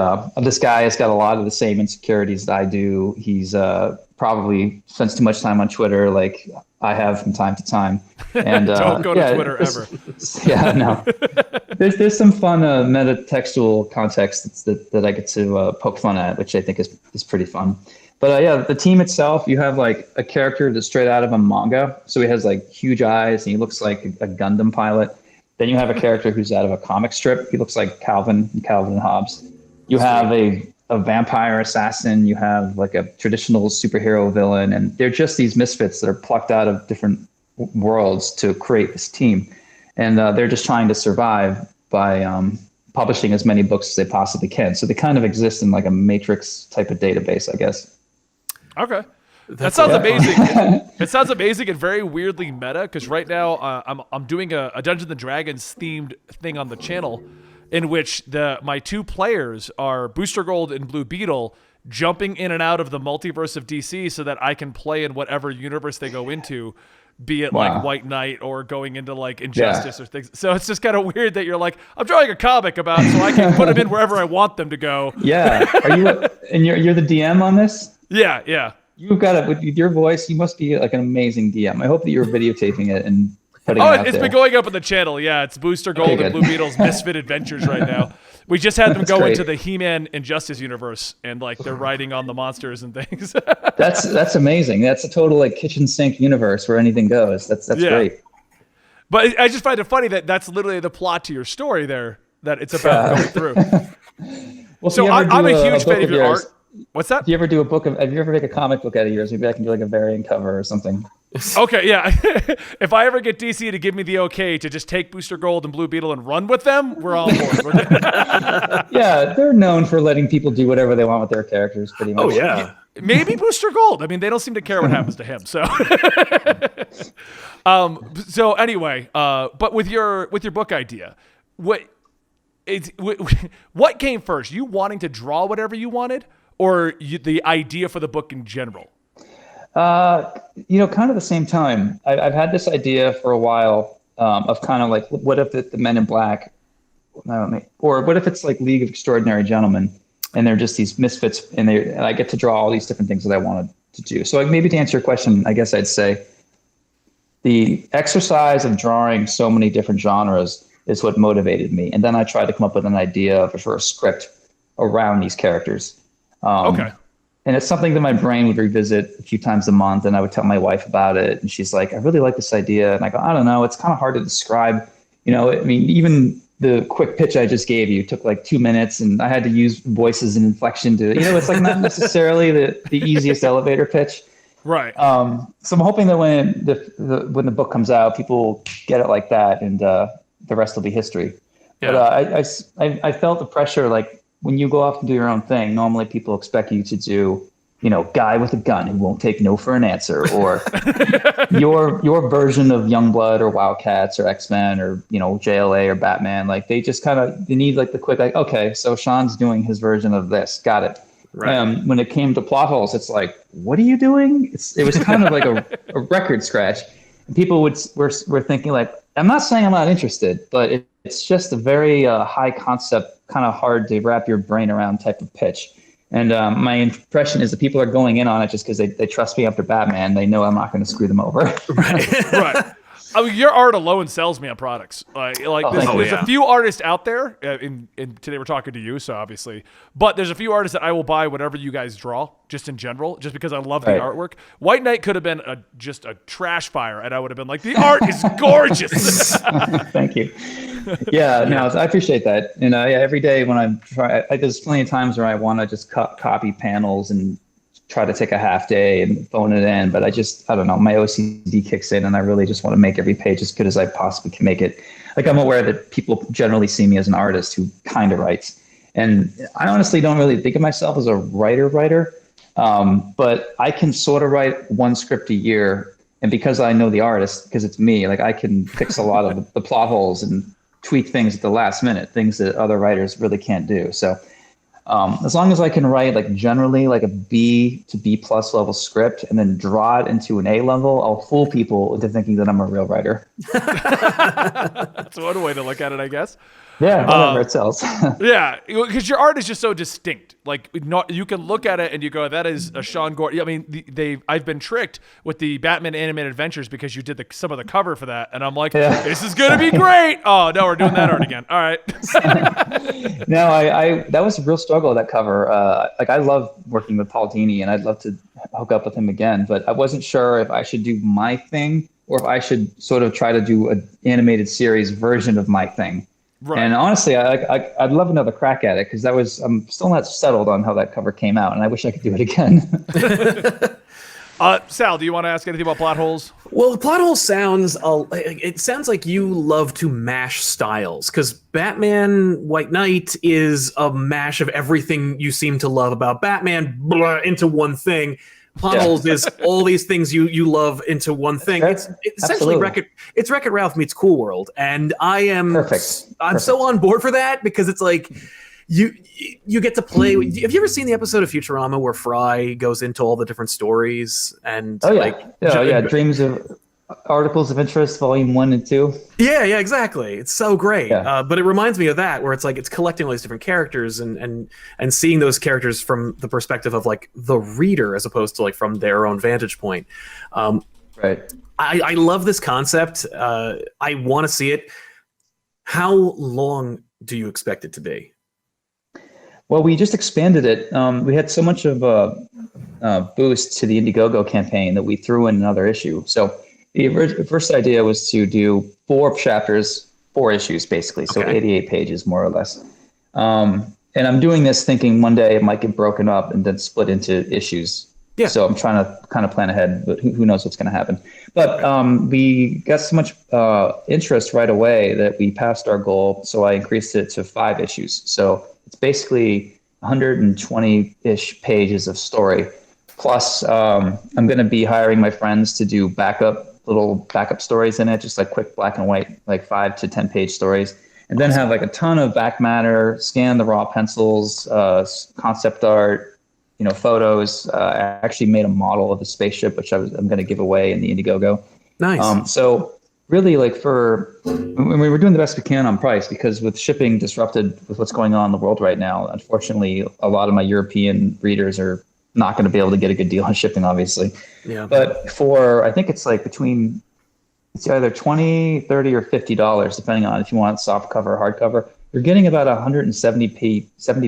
this guy has got a lot of the same insecurities that I do. He's probably spends too much time on Twitter, like I have from time to time. And don't go to Twitter ever. Yeah, no. There's some fun meta-textual context that I get to poke fun at, which I think is pretty fun. But the team itself, you have like a character that's straight out of a manga. So he has like huge eyes and he looks like a Gundam pilot. Then you have a character who's out of a comic strip. He looks like Calvin and Hobbes. You have a vampire assassin. You have like a traditional superhero villain. And they're just these misfits that are plucked out of different worlds to create this team. And they're just trying to survive by publishing as many books as they possibly can. So they kind of exist in like a matrix type of database, I guess. Okay. That sounds amazing. It sounds amazing and very weirdly meta, because right now I'm doing a Dungeons & Dragons themed thing on the channel, in which my two players are Booster Gold and Blue Beetle jumping in and out of the multiverse of DC so that I can play in whatever universe they go into, be it like White Knight or going into like Injustice or things. So it's just kind of weird that you're like, I'm drawing a comic about so I can put them in wherever I want them to go. Yeah. Are you? And you're the DM on this? Yeah. You've got it with your voice. You must be like an amazing DM. I hope that you're videotaping it and putting it out it's there. been going up on the channel. Yeah, it's Booster Gold and Blue Beetle's Misfit Adventures right now. We just had them go into the He-Man Injustice universe, and like they're riding on the monsters and things. That's amazing. That's a total like kitchen sink universe where anything goes. That's great. But I just find it funny that that's literally the plot to your story there, that it's about going through. Well, so I'm a huge fan of your art. What's that? If you ever do have you ever make a comic book out of yours? Maybe I can do like a variant cover or something. Okay, yeah. If I ever get DC to give me the okay to just take Booster Gold and Blue Beetle and run with them, we're on board. Yeah, they're known for letting people do whatever they want with their characters, pretty much. Oh yeah. Maybe Booster Gold. I mean, they don't seem to care what happens to him. So, so anyway, but with your book idea, what came first? You wanting to draw whatever you wanted, or the idea for the book in general? Kind of the same time. I've had this idea for a while of kind of like, what if the Men in Black, or what if it's like League of Extraordinary Gentlemen, and they're just these misfits, and I get to draw all these different things that I wanted to do. So maybe to answer your question, I guess I'd say the exercise of drawing so many different genres is what motivated me, and then I tried to come up with an idea for a script around these characters. Okay. And it's something that my brain would revisit a few times a month, and I would tell my wife about it, and she's like, I really like this idea. And I go, I don't know, it's kind of hard to describe. I mean, even the quick pitch I just gave you took like 2 minutes, and I had to use voices and inflection to, it's like not necessarily the easiest elevator pitch. Right. So I'm hoping that when the book comes out, people get it like that, and the rest will be history. Yeah. But I felt the pressure, like, when you go off and do your own thing, normally people expect you to do, guy with a gun who won't take no for an answer, or your version of Youngblood or Wildcats or X-Men or, JLA or Batman. Like they just they need like the quick, like, okay, so Sean's doing his version of this. Got it. Right. When it came to plot holes, it's like, what are you doing? It was kind of like a record scratch. And people were thinking like, I'm not saying I'm not interested, but it's just a very high concept, kind of hard to wrap your brain around type of pitch. And my impression is that people are going in on it just because they trust me after Batman. They know I'm not going to screw them over. Right. I mean, your art alone sells me on products. There's a few artists out there, and today we're talking to you, so obviously, but there's a few artists that I will buy whatever you guys draw, just in general, just because I love the artwork. White Knight could have been just a trash fire, and I would have been like, the art is gorgeous. Thank you. Yeah, no, I appreciate that. And every day when I'm trying, there's plenty of times where I want to just copy panels and try to take a half day and phone it in, but I don't know, my OCD kicks in, and I really just want to make every page as good as I possibly can make it. Like, I'm aware that people generally see me as an artist who kind of writes, and I honestly don't really think of myself as a writer, but I can sort of write one script a year, and because I know the artist, because it's me, like I can fix a lot of the plot holes and tweak things at the last minute, things that other writers really can't do. So as long as I can write like generally like a B to B plus level script and then draw it into an A level, I'll fool people into thinking that I'm a real writer. That's one way to look at it, I guess. Yeah, whatever, it sells. Yeah, because your art is just so distinct. Like, you can look at it and you go, that is a Sean Gordan. I mean, I've been tricked with the Batman Animated Adventures because you did some of the cover for that, and I'm like, this is gonna be great. Oh no, we're doing that art again. All right. No, that was a real struggle, that cover. I love working with Paul Dini, and I'd love to hook up with him again, but I wasn't sure if I should do my thing or if I should sort of try to do an animated series version of my thing. Right. And honestly, I'd love another crack at it, because I'm still not settled on how that cover came out, and I wish I could do it again. Sal, do you want to ask anything about plot holes? Well, the plot hole sounds like you love to mash styles, because Batman White Knight is a mash of everything you seem to love about Batman into one thing. Plot holes is all these things you love into one thing. It's essentially Wreck-It Ralph meets Cool World, and I'm so on board for that because it's like you get to play. Have you ever seen the episode of Futurama where Fry goes into all the different stories and Dreams of Articles of Interest, Volume 1 and 2. Yeah, exactly. It's so great. Yeah. But it reminds me of that, where it's like it's collecting all these different characters and seeing those characters from the perspective of like the reader as opposed to like from their own vantage point. Right. I love this concept. I want to see it. How long do you expect it to be? Well, we just expanded it. We had so much of a boost to the Indiegogo campaign that we threw in another issue. So the first idea was to do 4 chapters, 4 issues, basically. So 88 pages, more or less. And I'm doing this thinking one day it might get broken up and then split into issues. Yeah. So I'm trying to kind of plan ahead, but who knows what's going to happen. But we got so much interest right away that we passed our goal. So I increased it to 5 issues. So it's basically 120-ish pages of story. Plus, I'm going to be hiring my friends to do little backup stories in it, just like quick black and white, like 5 to 10 page stories. And then have like a ton of back matter, scan the raw pencils, concept art, photos. I actually made a model of a spaceship, which I'm going to give away in the Indiegogo. Nice. So really, when we were doing the best we can on price, because with shipping disrupted with what's going on in the world right now, unfortunately, a lot of my European readers are not going to be able to get a good deal on shipping, obviously. Yeah. But I think it's like it's either $20, $30, or $50, depending on if you want soft cover or hardcover. You're getting about 170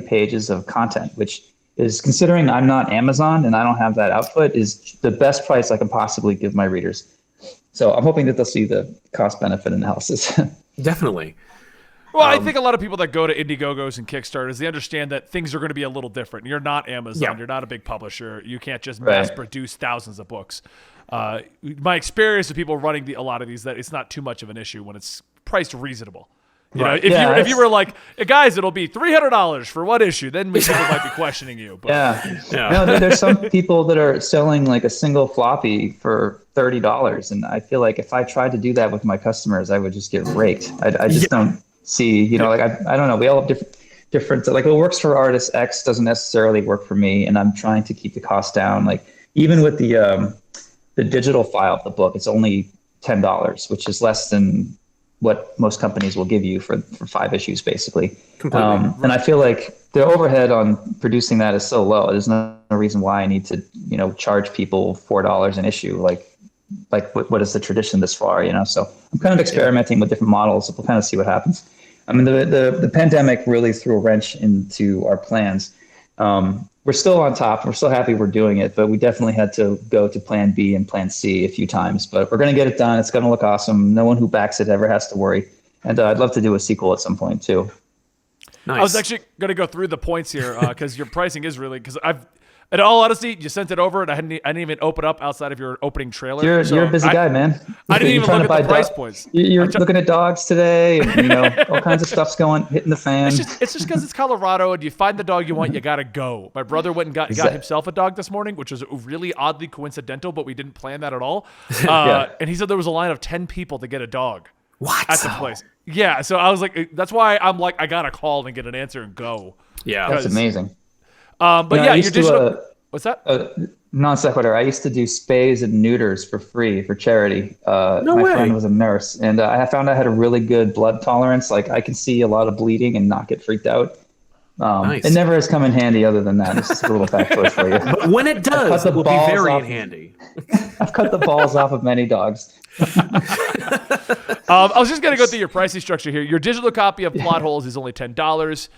pages of content, which is, considering I'm not Amazon and I don't have that output, is the best price I can possibly give my readers. So I'm hoping that they'll see the cost benefit analysis. Definitely. Well, I think a lot of people that go to Indiegogos and Kickstarters, they understand that things are going to be a little different. You're not Amazon. You're not a big publisher. You can't just mass produce thousands of books. My experience with people running a lot of these, that it's not too much of an issue when it's priced reasonable. If you were like, guys, it'll be $300 for one issue, then people might be questioning you. But. No, there's some people that are selling like a single floppy for $30, and I feel like if I tried to do that with my customers, I would just get raked. I just don't see, I don't know. We all have different, like what works for artist X doesn't necessarily work for me, and I'm trying to keep the cost down. Like even with the digital file of the book, it's only $10, which is less than what most companies will give you for 5 issues, basically. And I feel like the overhead on producing that is so low. There's no reason why I need to, charge people $4 an issue. Like what is the tradition this far, So I'm kind of experimenting with different models. We'll kind of see what happens. I mean, the pandemic really threw a wrench into our plans. We're still on top. We're still happy we're doing it, but we definitely had to go to plan B and plan C a few times. But we're going to get it done. It's going to look awesome. No one who backs it ever has to worry. And I'd love to do a sequel at some point too. Nice. I was actually going to go through the points here because your pricing is really, because in all honesty, you sent it over and I didn't even open up outside of your opening trailer. You're a busy guy, man. I didn't even look at the price points. You're looking at dogs today, and all kinds of stuff's hitting the fan. It's just because it's Colorado, and you find the dog you want, you gotta go. My brother went and got himself a dog this morning, which was really oddly coincidental, but we didn't plan that at all. And he said there was a line of 10 people to get a dog. What? At the place. Yeah, so I was like, that's why I'm like, I gotta call and get an answer and go. Yeah, that's amazing. Your digital. What's that? Non sequitur. I used to do spays and neuters for free for charity. My friend was a nurse, and I found I had a really good blood tolerance. Like I can see a lot of bleeding and not get freaked out. Nice. It never has come in I other than that. It's just a little factoid for you. But when it does, it will be very handy. I've cut the balls off of many dogs. I was just going to go through your pricing structure here. Your digital copy of Plot Holes is only $10.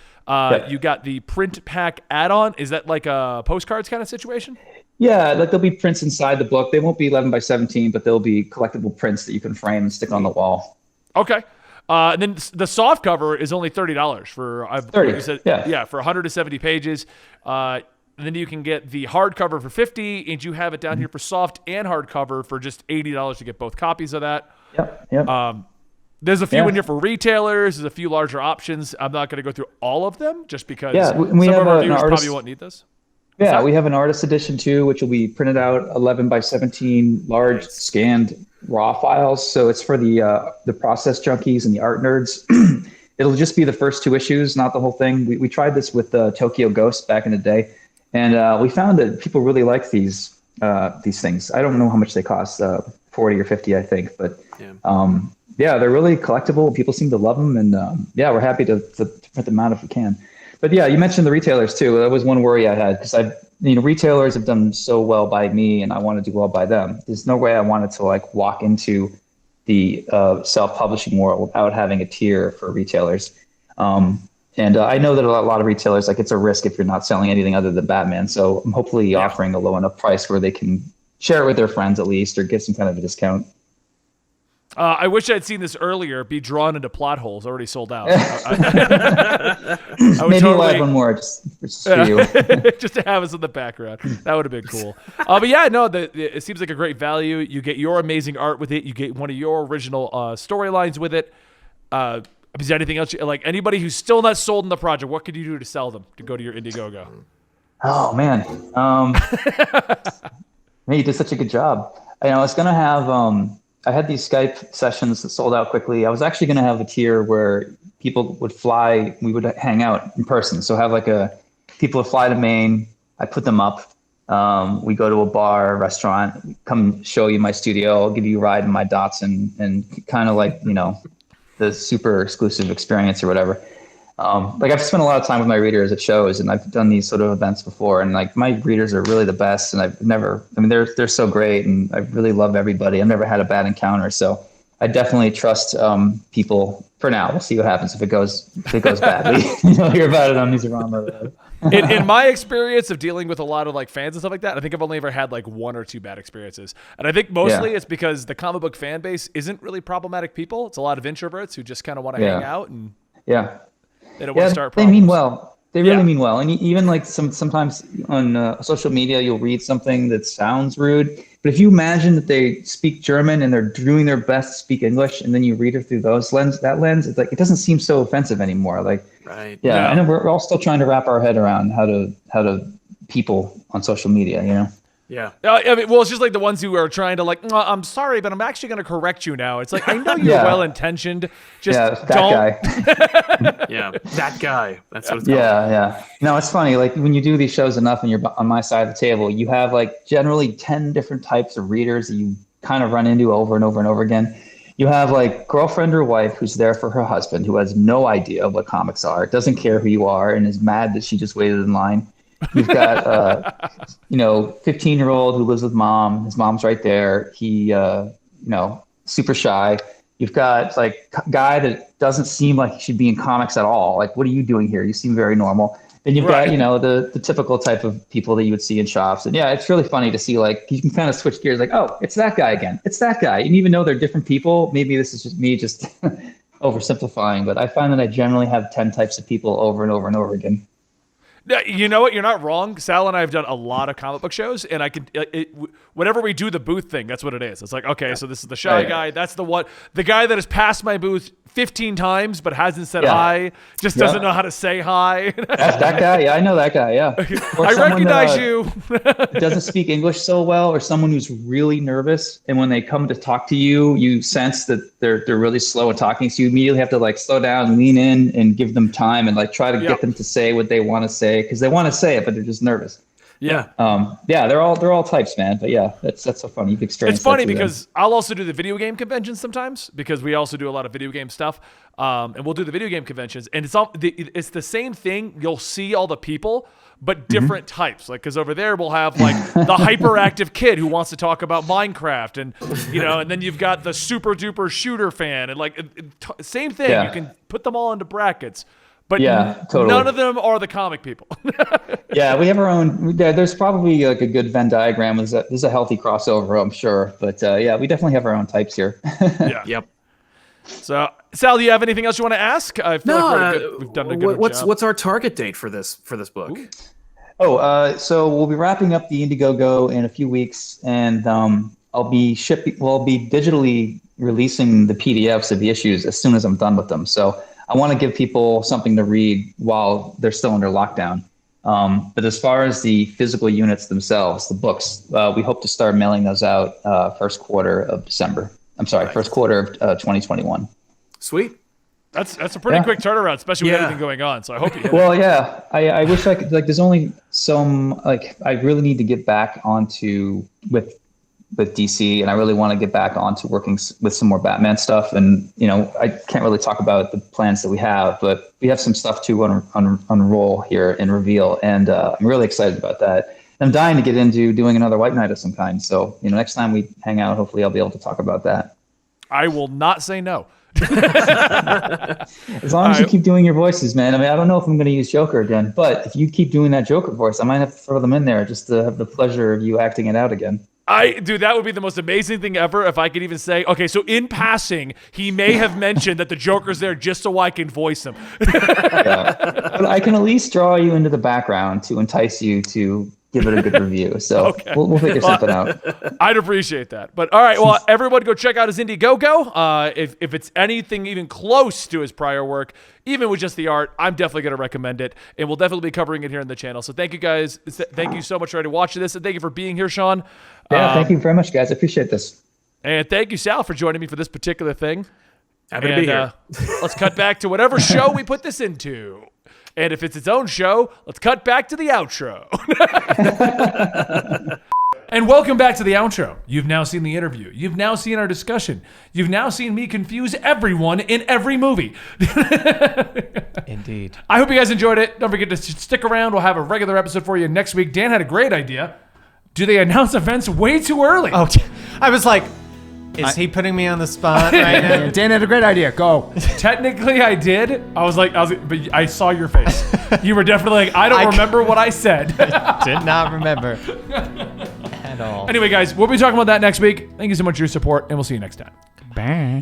You got the print pack add-on. Is that like a postcards kind of situation? Yeah, like there'll be prints inside the book. They won't be 11 by 17, but there'll be collectible prints that you can frame and stick on the wall. Okay. And then the soft cover is only $30 for 170 pages. And then you can get the hardcover for $50, and you have it down here for soft and hardcover for just $80 to get both copies of that. Yep. There's a few in here for retailers. There's a few larger options. I'm not going to go through all of them just because some of our viewers probably won't need this. Yeah, we have an artist edition too, which will be printed out 11 by 17 large scanned raw files. So it's for the process junkies and the art nerds. It'll just be the first 2 issues, not the whole thing. We tried this with Tokyo Ghost back in the day, and we found that people really like these things. I don't know how much they cost, 40 or 50, I think, but they're really collectible. People seem to love them, and we're happy to print them out if we can. But yeah, you mentioned the retailers too. That was one worry I had, because retailers have done so well by me, and I want to do well by them. There's no way I wanted to like walk into the self-publishing world without having a tier for retailers. And I know that a lot of retailers, like, it's a risk if you're not selling anything other than Batman. So I'm hopefully offering a low enough price where they can share it with their friends at least, or get some kind of a discount. I wish I'd seen this earlier. Be drawn into plot holes. Already sold out. Maybe we'll add one more just for you. Just to have us in the background. That would have been cool. But yeah, no, it seems like a great value. You get your amazing art with it. You get one of your original storylines with it. Is there anything else? Like, anybody who's still not sold in the project, what could you do to sell them to go to your Indiegogo? Oh, man. Man, you did such a good job. I was going to have... I had these Skype sessions that sold out quickly. I was actually going to have a tier where people would fly. We would hang out in person. So have people would fly to Maine. I put them up. We go to a bar, restaurant, come show you my studio. I'll give you a ride in my Datsun, and kind of like, the super exclusive experience or whatever. I've spent a lot of time with my readers at shows, and I've done these sort of events before, and like, my readers are really the best, and they're so great, and I really love everybody. I've never had a bad encounter, so I definitely trust people for now. We'll see what happens if it goes badly. You'll hear about it on Newsarama. In my experience of dealing with a lot of like fans and stuff like that, I think I've only ever had like 1 or 2 bad experiences. And I think mostly it's because the comic book fan base isn't really problematic people. It's a lot of introverts who just kind of want to hang out, and they don't want to start problems. They mean well. They really mean well. And even like sometimes on social media, you'll read something that sounds rude. But if you imagine that they speak German and they're doing their best to speak English, and then you read it through that lens, it's like, it doesn't seem so offensive anymore. Like, right. Yeah. And we're all still trying to wrap our head around how to people on social media, Yeah. It's just like the ones who are trying to like, I'm sorry, but I'm actually going to correct you now. It's like, I know you're well-intentioned. Just that don't. Guy. Yeah, that guy. That's what it's called. Yeah. No, it's funny. Like, when you do these shows enough and you're on my side of the table, you have like generally 10 different types of readers that you kind of run into over and over and over again. You have like girlfriend or wife who's there for her husband, who has no idea what comics are, doesn't care who you are, and is mad that she just waited in line. You've got, 15-year-old who lives with mom. His mom's right there. He, super shy. You've got like guy that doesn't seem like he should be in comics at all. Like, what are you doing here? You seem very normal. Then you've got, the typical type of people that you would see in shops. And yeah, it's really funny to see, like, you can kind of switch gears, like, oh, it's that guy again. It's that guy. And even though they're different people, maybe this is just me oversimplifying, but I find that I generally have 10 types of people over and over and over again. You know what? You're not wrong. Sal and I have done a lot of comic book shows, and whenever we do the booth thing, that's what it is. It's like, okay, so this is the shy guy. That's the guy that has passed my booth 15 times but hasn't said hi, just doesn't know how to say hi. That's that guy. Yeah, I know that guy. Yeah. I recognize you. Doesn't speak English so well, or someone who's really nervous, and when they come to talk to you, you sense that they're really slow at talking, so you immediately have to like slow down, lean in, and give them time, and like try to get them to say what they want to say, because they want to say it, but they're just nervous. Yeah. They're all types, man. But yeah, that's so funny. You've experienced. It's funny because I'll also do the video game conventions sometimes, because we also do a lot of video game stuff. And we'll do the video game conventions, and it's the same thing. You'll see all the people, but different types. Like, because over there we'll have like the hyperactive kid who wants to talk about Minecraft, and and then you've got the super duper shooter fan, and like same thing. Yeah. You can put them all into brackets. But totally. None of them are the comic people. Yeah, we have our own. There's probably like a good Venn diagram. There's a healthy crossover, I'm sure. But we definitely have our own types here. Yeah. Yep. So, Sal, do you have anything else you want to ask? I feel like we've done a good job. What's our target date for this book? Ooh. So we'll be wrapping up the Indiegogo in a few weeks, and I'll be digitally releasing the PDFs of the issues as soon as I'm done with them. So I want to give people something to read while they're still under lockdown. But as far as the physical units themselves, the books, we hope to start mailing those out first quarter of December. I'm sorry, first quarter of 2021. Sweet. That's a pretty quick turnaround, especially with Yeah. everything going on. So I hope you hit it. Well, yeah, I wish I could, like, there's only some, like, I really need to get back onto with DC, and I really want to get back onto working with some more Batman stuff. And, you know, I can't really talk about the plans that we have, but we have some stuff to unroll here and reveal. And I'm really excited about that. I'm dying to get into doing another White Knight of some kind. So, you know, next time we hang out, hopefully I'll be able to talk about that. I will not say no. As long as you keep doing your voices, man. I mean, I don't know if I'm going to use Joker again, but if you keep doing that Joker voice, I might have to throw them in there just to have the pleasure of you acting it out again. Dude, that would be the most amazing thing ever if I could even say, okay, so in passing, he may have mentioned that the Joker's there just so I can voice him. Yeah. But I can at least draw you into the background to entice you to give it a good review. So we'll figure something out. I'd appreciate that. But all right, well, everyone go check out his Indiegogo. If it's anything even close to his prior work, even with just the art, I'm definitely going to recommend it. And we'll definitely be covering it here in the channel. So thank you guys. Thank you so much for watching this. And thank you for being here, Sean. Yeah, thank you very much, guys. I appreciate this. And thank you, Sal, for joining me for this particular thing. Happy to be here. Let's cut back to whatever show we put this into. And if it's its own show, let's cut back to the outro. And welcome back to the outro. You've now seen the interview. You've now seen our discussion. You've now seen me confuse everyone in every movie. Indeed. I hope you guys enjoyed it. Don't forget to stick around. We'll have a regular episode for you next week. Dan had a great idea. Do they announce events way too early? Oh, I was like, is he putting me on the spot right now? Dan had a great idea. Go. Technically, I did. I was like, but I saw your face. You were definitely like, I don't remember what I said. Did not remember at all. Anyway, guys, we'll be talking about that next week. Thank you so much for your support, and we'll see you next time. Bye.